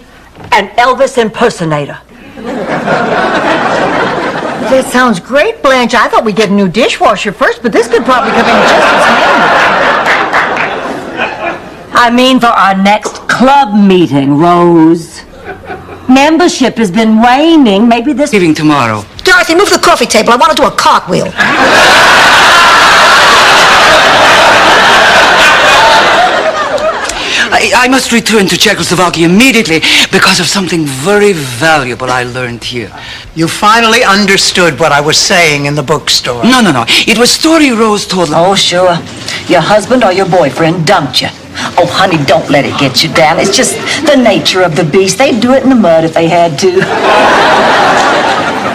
[SPEAKER 5] An Elvis impersonator.
[SPEAKER 4] That sounds great, Blanche. I thought we'd get a new dishwasher first, but this could probably come in just as handy.
[SPEAKER 5] I mean for our next club meeting, Rose. Membership has been waning. Maybe this...
[SPEAKER 8] Leaving tomorrow.
[SPEAKER 1] Dorothy, move the coffee table. I want to do a cartwheel.
[SPEAKER 8] I must return to Czechoslovakia immediately because of something very valuable I learned here.
[SPEAKER 3] You finally understood what I was saying in the bookstore.
[SPEAKER 8] No. It was story Rose told.
[SPEAKER 5] Oh, sure. Your husband or your boyfriend dumped you. Oh, honey, don't let it get you down. It's just the nature of the beast. They'd do it in the mud if they had to.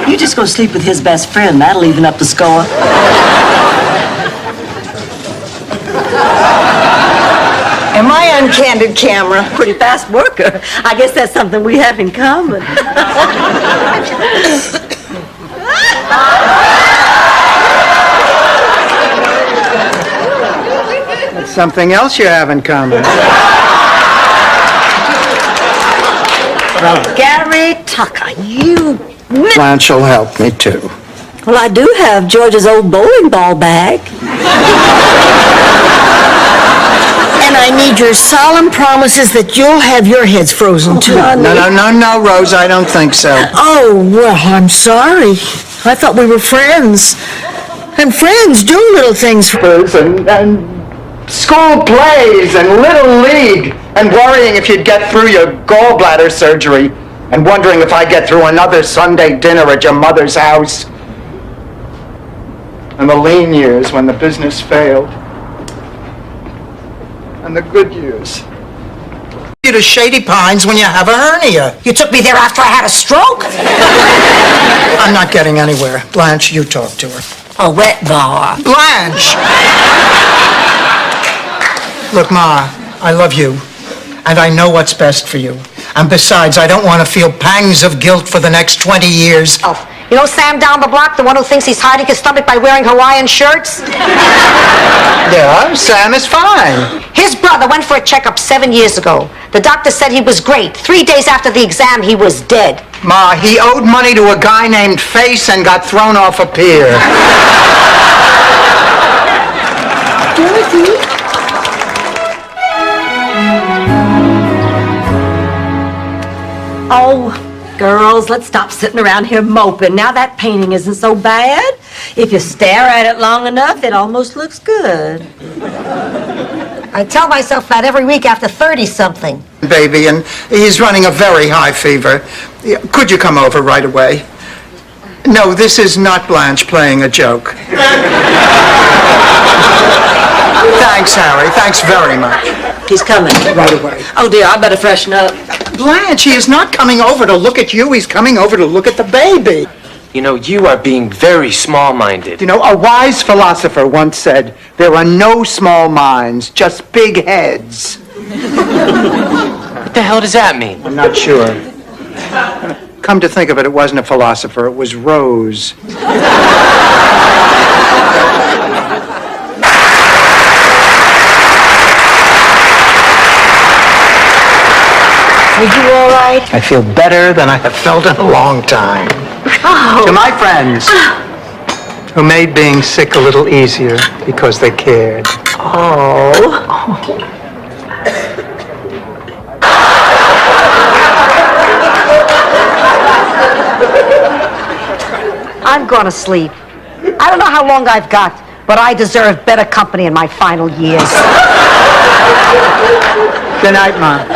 [SPEAKER 5] You just go sleep with his best friend. That'll even up the score. And my uncandid camera, pretty fast worker. I guess that's something we have in common.
[SPEAKER 3] That's something else you have in common.
[SPEAKER 5] Well, Gary Tucker, you...
[SPEAKER 3] Blanche will help me, too.
[SPEAKER 5] Well, I do have George's old bowling ball bag.
[SPEAKER 4] And I need your solemn promises that you'll have your heads frozen, too.
[SPEAKER 3] No, Rose, I don't think so.
[SPEAKER 4] Oh, well, I'm sorry. I thought we were friends. And friends do little things for...
[SPEAKER 3] And school plays and Little League and worrying if you'd get through your gallbladder surgery and wondering if I'd get through another Sunday dinner at your mother's house. And the lean years when the business failed. And the good years. You to Shady Pines when you have a hernia.
[SPEAKER 1] You took me there after I had a stroke?
[SPEAKER 3] I'm not getting anywhere. Blanche, you talk to her.
[SPEAKER 5] A wet bar.
[SPEAKER 3] Blanche! Look, Ma, I love you, and I know what's best for you. And besides, I don't want to feel pangs of guilt for the next 20 years.
[SPEAKER 1] Oh, you know Sam down the block, the one who thinks he's hiding his stomach by wearing Hawaiian shirts?
[SPEAKER 3] Yeah, Sam is fine.
[SPEAKER 1] His brother went for a checkup 7 years ago. The doctor said he was great. 3 days after the exam, he was dead.
[SPEAKER 3] Ma, he owed money to a guy named Face and got thrown off a pier.
[SPEAKER 4] Dorothy?
[SPEAKER 5] Oh, girls, let's stop sitting around here moping. Now that painting isn't so bad. If you stare at it long enough, it almost looks good.
[SPEAKER 1] I tell myself that every week after 30-something.
[SPEAKER 3] Baby, and he's running a very high fever. Could you come over right away? No, this is not Blanche playing a joke. Thanks, Harry. Thanks very much.
[SPEAKER 5] He's coming right away. Oh, dear, I better freshen up.
[SPEAKER 3] Blanche, he is not coming over to look at you. He's coming over to look at the baby.
[SPEAKER 7] You know, you are being very small-minded.
[SPEAKER 3] You know, a wise philosopher once said, there are no small minds, just big heads.
[SPEAKER 7] What the hell does that mean?
[SPEAKER 3] I'm not sure. Come to think of it, it wasn't a philosopher, it was Rose.
[SPEAKER 5] Are you all right?
[SPEAKER 3] I feel better than I have felt in a long time.
[SPEAKER 5] Oh.
[SPEAKER 3] To my friends, who made being sick a little easier because they cared.
[SPEAKER 5] Oh.
[SPEAKER 1] I'm going to sleep. I don't know how long I've got, but I deserve better company in my final years.
[SPEAKER 3] Good night, Mom.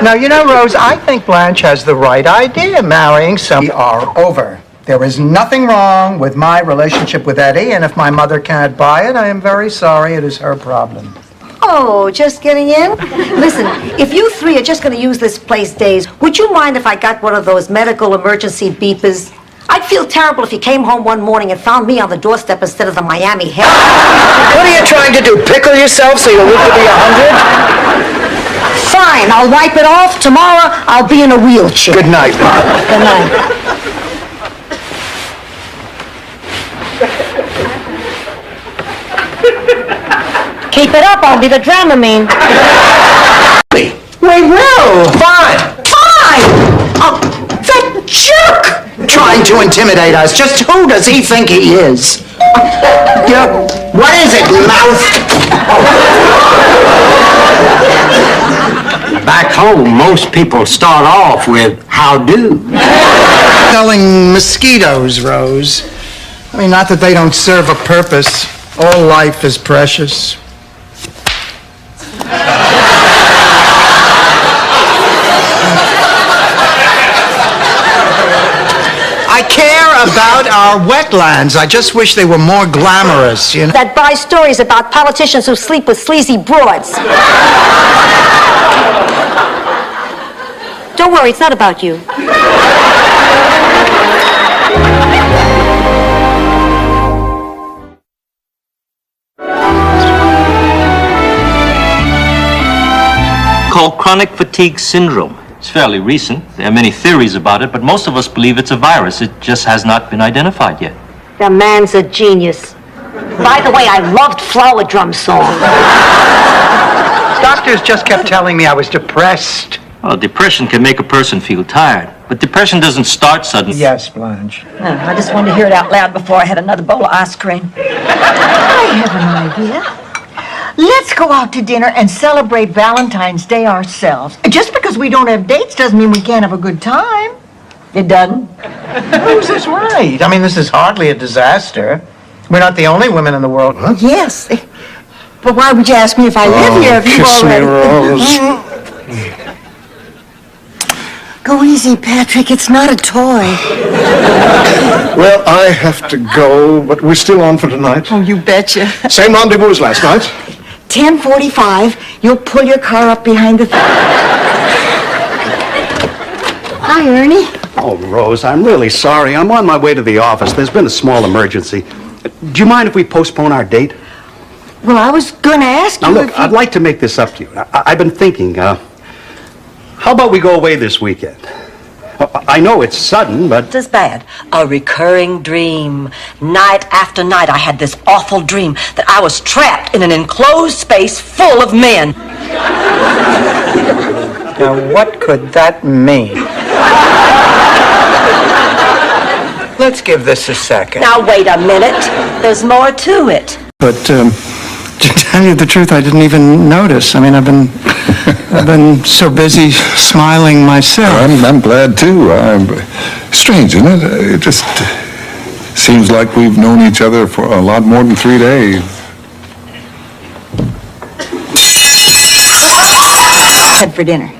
[SPEAKER 3] Now, you know, Rose, I think Blanche has the right idea, marrying some... We are over. There is nothing wrong with my relationship with Eddie, and if my mother can't buy it, I am very sorry. It is her problem.
[SPEAKER 1] Oh, just getting in? Listen, if you three are just going to use this place days, would you mind if I got one of those medical emergency beepers? I'd feel terrible if you came home one morning and found me on the doorstep instead of the Miami Herald.
[SPEAKER 3] What are you trying to do, pickle yourself so you'll live to be 100?
[SPEAKER 1] Fine, I'll wipe it off. Tomorrow, I'll be in a wheelchair.
[SPEAKER 3] Good night, Mom.
[SPEAKER 1] Good night.
[SPEAKER 2] Keep it up, I'll be the Dramamine.
[SPEAKER 3] We will. Fine. Oh, that jerk! Trying to intimidate us. Just who does he think he is? What is it, mouth?
[SPEAKER 7] Back home, most people start off with how do.
[SPEAKER 3] Selling mosquitoes, Rose. I mean, not that they don't serve a purpose. All life is precious. I care about our wetlands. I just wish they were more glamorous, you know?
[SPEAKER 1] That buy stories about politicians who sleep with sleazy broads. Don't worry, it's not about you.
[SPEAKER 9] Called chronic fatigue syndrome. It's fairly recent. There are many theories about it, but most of us believe it's a virus. It just has not been identified yet.
[SPEAKER 1] The man's a genius. By the way, I loved Flower Drum Song.
[SPEAKER 3] Doctors just kept telling me I was depressed.
[SPEAKER 9] Well, depression can make a person feel tired, but depression doesn't start suddenly.
[SPEAKER 3] Yes, Blanche.
[SPEAKER 5] I just wanted to hear it out loud before I had another bowl of ice cream.
[SPEAKER 4] I have an idea. Let's go out to dinner and celebrate Valentine's Day ourselves. Just because we don't have dates doesn't mean we can't have a good time.
[SPEAKER 5] It doesn't.
[SPEAKER 3] Rose is right. I mean, this is hardly a disaster. We're not the only women in the world. Huh?
[SPEAKER 4] Yes. But why would you ask me if I live here if you've
[SPEAKER 15] kiss me,
[SPEAKER 4] already... Go easy, Patrick. It's not a toy.
[SPEAKER 15] Well, I have to go, but we're still on for tonight.
[SPEAKER 4] Oh, you betcha.
[SPEAKER 15] Same rendezvous as last night.
[SPEAKER 4] 10:45. You'll pull your car up behind the... Hi, Ernie.
[SPEAKER 10] Oh, Rose, I'm really sorry. I'm on my way to the office. There's been a small emergency. Do you mind if we postpone our date?
[SPEAKER 4] Well, I was going to ask you
[SPEAKER 10] Now, look,
[SPEAKER 4] if you...
[SPEAKER 10] I'd like to make this up to you. I've been thinking, how about we go away this weekend? I know it's sudden, but...
[SPEAKER 5] It's as bad. A recurring dream. Night after night, I had this awful dream that I was trapped in an enclosed space full of men.
[SPEAKER 3] Now, what could that mean? Let's give this a second.
[SPEAKER 5] Now, wait a minute. There's more to it.
[SPEAKER 3] But, to tell you the truth, I didn't even notice. I mean, I've been so busy smiling myself.
[SPEAKER 15] I'm glad too. Strange, isn't it? It just seems like we've known each other for a lot more than 3 days.
[SPEAKER 4] Head for dinner.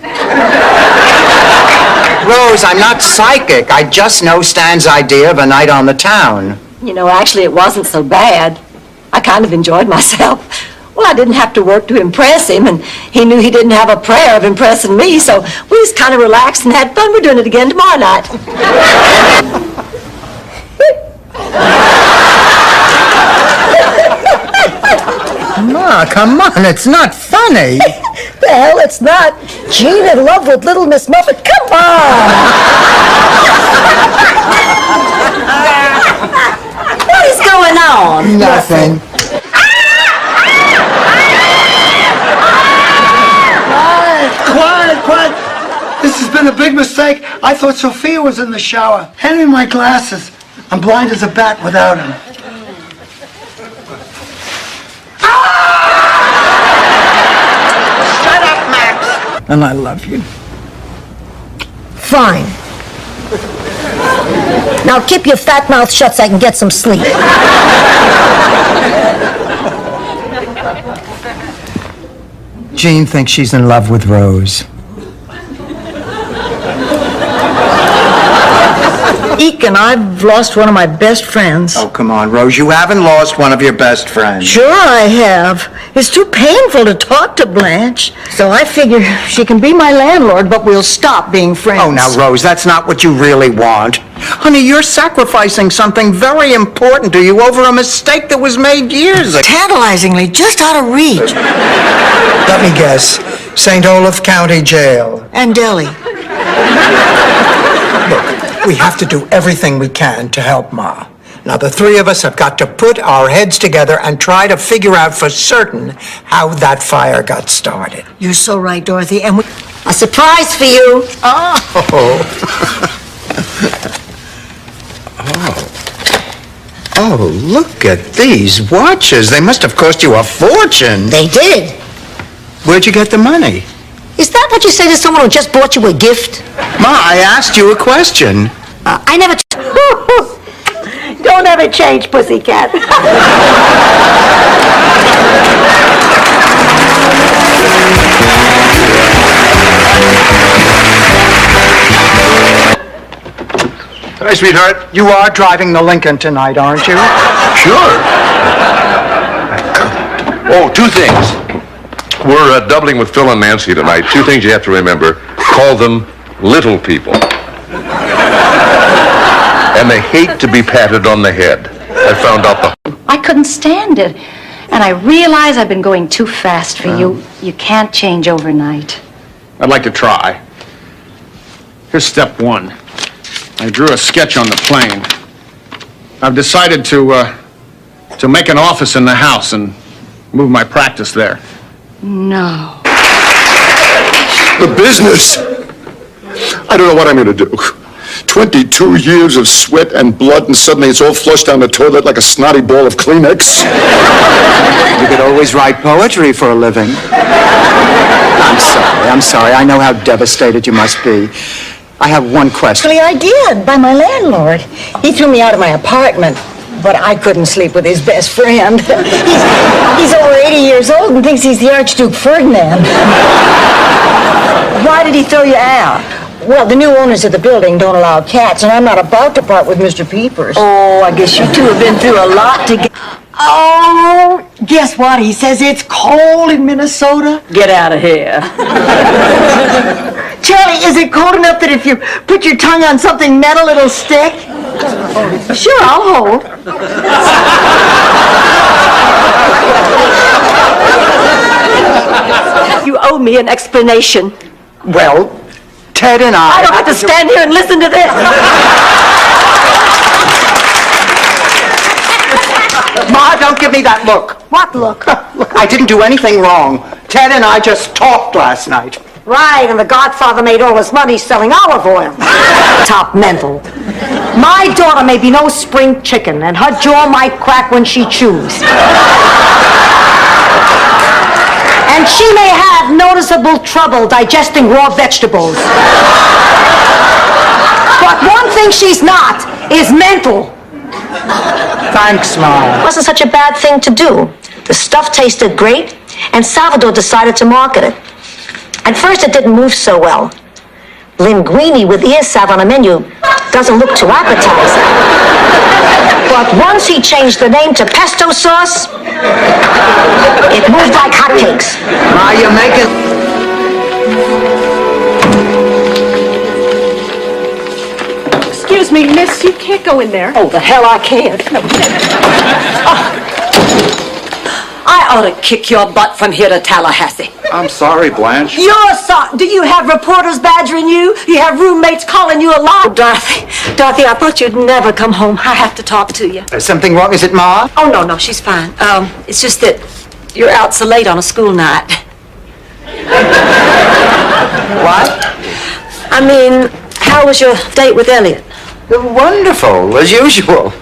[SPEAKER 3] Rose, I'm not psychic. I just know Stan's idea of a night on the town.
[SPEAKER 5] You know, actually, it wasn't so bad. I kind of enjoyed myself. Well, I didn't have to work to impress him, and he knew he didn't have a prayer of impressing me, so we just kind of relaxed and had fun. We're doing it again tomorrow night.
[SPEAKER 3] Come on, it's not funny.
[SPEAKER 1] The hell, it's not. Jean in love with Little Miss Muffet. Come on!
[SPEAKER 5] What is going on?
[SPEAKER 3] Nothing.
[SPEAKER 16] Quiet. This has been a big mistake. I thought Sophia was in the shower. Hand me my glasses. I'm blind as a bat without them.
[SPEAKER 3] Shut up, Max. And I love you.
[SPEAKER 1] Fine. Now keep your fat mouth shut so I can get some sleep.
[SPEAKER 3] Jean thinks she's in love with Rose.
[SPEAKER 4] Eek, and I've lost one of my best friends.
[SPEAKER 3] Oh, come on, Rose. You haven't lost one of your best friends.
[SPEAKER 4] Sure I have. It's too painful to talk to Blanche. So I figure she can be my landlord, but we'll stop being friends.
[SPEAKER 3] Oh, now, Rose, that's not what you really want. Honey, you're sacrificing something very important to you over a mistake that was made years ago.
[SPEAKER 4] Tantalizingly, just out of reach.
[SPEAKER 3] Let me guess. St. Olaf County Jail.
[SPEAKER 4] And Delhi.
[SPEAKER 3] Look, we have to do everything we can to help Ma.
[SPEAKER 22] Now, the three of us have got to put our heads together and try to figure out for certain how that fire got started.
[SPEAKER 4] You're so right, Dorothy, and
[SPEAKER 1] A surprise for you.
[SPEAKER 3] Oh, look at these watches. They must have cost you a fortune.
[SPEAKER 1] They did.
[SPEAKER 3] Where'd you get the money?
[SPEAKER 1] Is that what you say to someone who just bought you a gift?
[SPEAKER 3] Ma, I asked you a question.
[SPEAKER 1] I never...
[SPEAKER 2] Don't ever change, pussycat.
[SPEAKER 3] Hi, sweetheart. You are driving the Lincoln tonight, aren't you?
[SPEAKER 15] Sure. Oh, two things. We're doubling with Phil and Nancy tonight. Two things you have to remember. Call them little people. And they hate to be patted on the head. I found out the...
[SPEAKER 20] I couldn't stand it. And I realize I've been going too fast for you. You can't change overnight.
[SPEAKER 13] I'd like to try. Here's step one. I drew a sketch on the plane. I've decided to make an office in the house and move my practice there.
[SPEAKER 20] No.
[SPEAKER 15] The business! I don't know what I'm going to do. 22 years of sweat and blood, and suddenly it's all flushed down the toilet like a snotty ball of Kleenex.
[SPEAKER 3] You could always write poetry for a living. I'm sorry. I know how devastated you must be. I have one question.
[SPEAKER 4] actually I did, by my landlord. He threw me out of my apartment, but I couldn't sleep with his best friend. He's over 80 years old and thinks he's the Archduke Ferdinand.
[SPEAKER 2] Why did he throw you out?
[SPEAKER 4] Well, the new owners of the building don't allow cats, and I'm not about to part with Mr. Peepers.
[SPEAKER 2] Oh, I guess you two have been through a lot to get...
[SPEAKER 4] Oh, guess what? He says it's cold in Minnesota.
[SPEAKER 2] Get out of here.
[SPEAKER 4] Charlie, is it cold enough that if you put your tongue on something metal, it'll stick? Sure, I'll hold.
[SPEAKER 2] You owe me an explanation.
[SPEAKER 3] Well, Ted and
[SPEAKER 2] I don't have to stand here and listen to this.
[SPEAKER 3] Ma, don't give me that look.
[SPEAKER 2] What look?
[SPEAKER 3] Look, I didn't do anything wrong. Ted and I just talked last night.
[SPEAKER 1] Right, and the Godfather made all his money selling olive oil. Top mental. My daughter may be no spring chicken, and her jaw might crack when she chews. And she may have noticeable trouble digesting raw vegetables. But one thing she's not is mental.
[SPEAKER 3] Thanks, Ma.
[SPEAKER 1] It wasn't such a bad thing to do. The stuff tasted great, and Salvador decided to market it. At first, it didn't move so well. Linguine with ear salve on a menu doesn't look too appetizing. But once he changed the name to pesto sauce, it moved like hotcakes.
[SPEAKER 3] Ma, you're making...
[SPEAKER 2] Excuse me, miss, you can't go in there.
[SPEAKER 4] Oh, the hell I can't.
[SPEAKER 2] I ought to kick your butt from here to Tallahassee.
[SPEAKER 10] I'm sorry, Blanche.
[SPEAKER 2] You're sorry. Do you have reporters badgering you? You have roommates calling you a liar? Dorothy, I thought you'd never come home. I have to talk to you.
[SPEAKER 3] There's something wrong. Is it Ma?
[SPEAKER 2] Oh, no, she's fine. It's just that you're out so late on a school night.
[SPEAKER 3] What?
[SPEAKER 2] I mean, how was your date with Elliot?
[SPEAKER 3] Wonderful, as usual.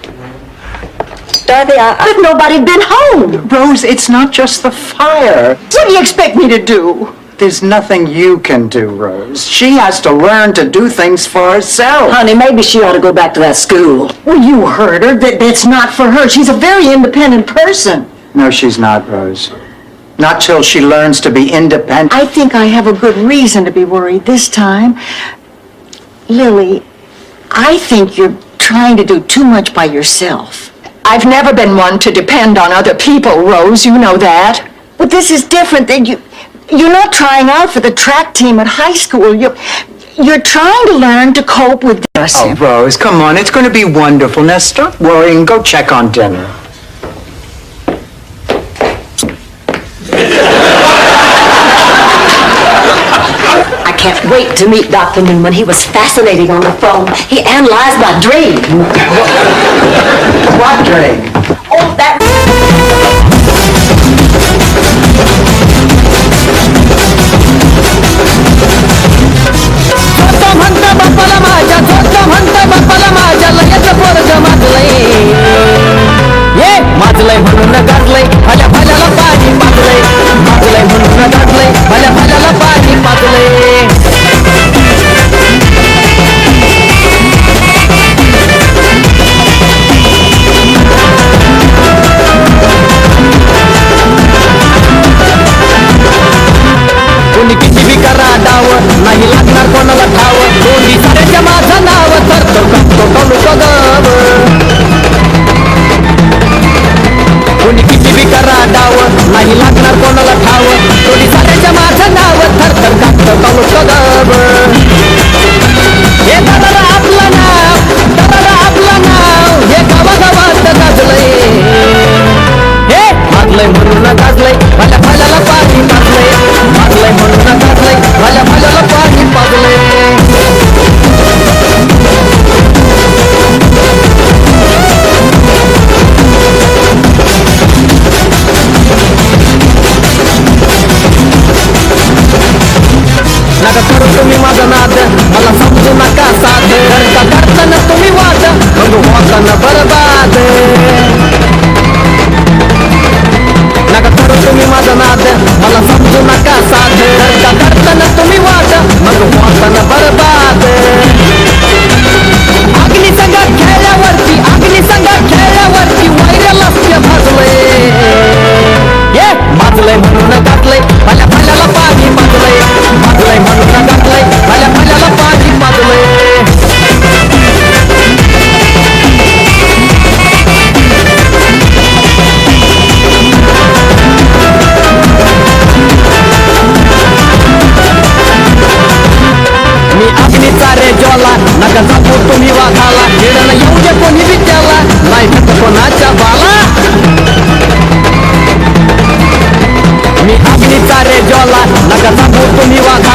[SPEAKER 2] Dorothy, but nobody'd been home.
[SPEAKER 3] Rose, it's not just the fire.
[SPEAKER 4] What do you expect me to do?
[SPEAKER 3] There's nothing you can do, Rose. She has to learn to do things for herself.
[SPEAKER 2] Honey, maybe she ought to go back to that school.
[SPEAKER 4] Well, you heard her. That's not for her. She's a very independent person.
[SPEAKER 3] No, she's not, Rose. Not till she learns to be independent.
[SPEAKER 4] I think I have a good reason to be worried this time. Lily, I think you're trying to do too much by yourself. I've never been one to depend on other people, Rose. You know that. But this is different. You're not trying out for the track team at high school. You're trying to learn to cope with this.
[SPEAKER 3] Oh, Rose, come on. It's going to be wonderful. Now stop worrying. Go check on dinner.
[SPEAKER 1] I
[SPEAKER 5] can't wait to meet Dr. Newman. He was fascinating on the phone. He analyzed my dream.
[SPEAKER 3] What dream?
[SPEAKER 5] Oh, that...
[SPEAKER 16] म्हणता बापाला माझ्या झोका म्हणता बापाला माझ्या लगेच पोरग माजलंय ये माजलंय म्हणून गाजलंय भल्या भल्याला पाणी पाजलंय माजलंय म्हणून गाजलंय भल्या भल्याला पाणी पाजलंय कोणी किती बी करा डाव नाही लागणार कोणाला ठाव दोन्ही साऱ्याच्या माझं नाव तर तो गाव कोणी किती बी करा डाव नाही लागणार कोणाला ठाव दोन्ही साऱ्याच्या माझं नाव थर गाव हे दादा आपलं नाव हे गावागावात गाजलंय हे मागलंय म्हणून गाजलंय भल्या भल्याला पाणी पाजलंय मागलंय म्हणून गाजलंय भल्या भल्याला पाणी पाजलंय नका करू तुम्ही माझा नाद मला समजू नका साध करताना तुम्ही वाद मग होताना बरबाद नका करू तुम्ही माझा नाद मला समजू नका साध करताना तुम्ही वाद मग होताना बरबाद अग्निसंगात खेळल्यावरती वैर्याला भाजलंय ये माजलंय म्हणून गाजलंय भल्या भल्याला पाणी पाजलंय माजलंय म्हणून गाजलंय भल्या भल्याला पाणी पाजलंय मी अग्नीचा रे ज्वाला नका जाऊ तुम्ही वाघाला येणं येऊ दे कोणी विद्याला नाही तर कोणाच्या बाला मी अग्नीचा रे ज्वाला नका जाऊ तुम्ही वाघाला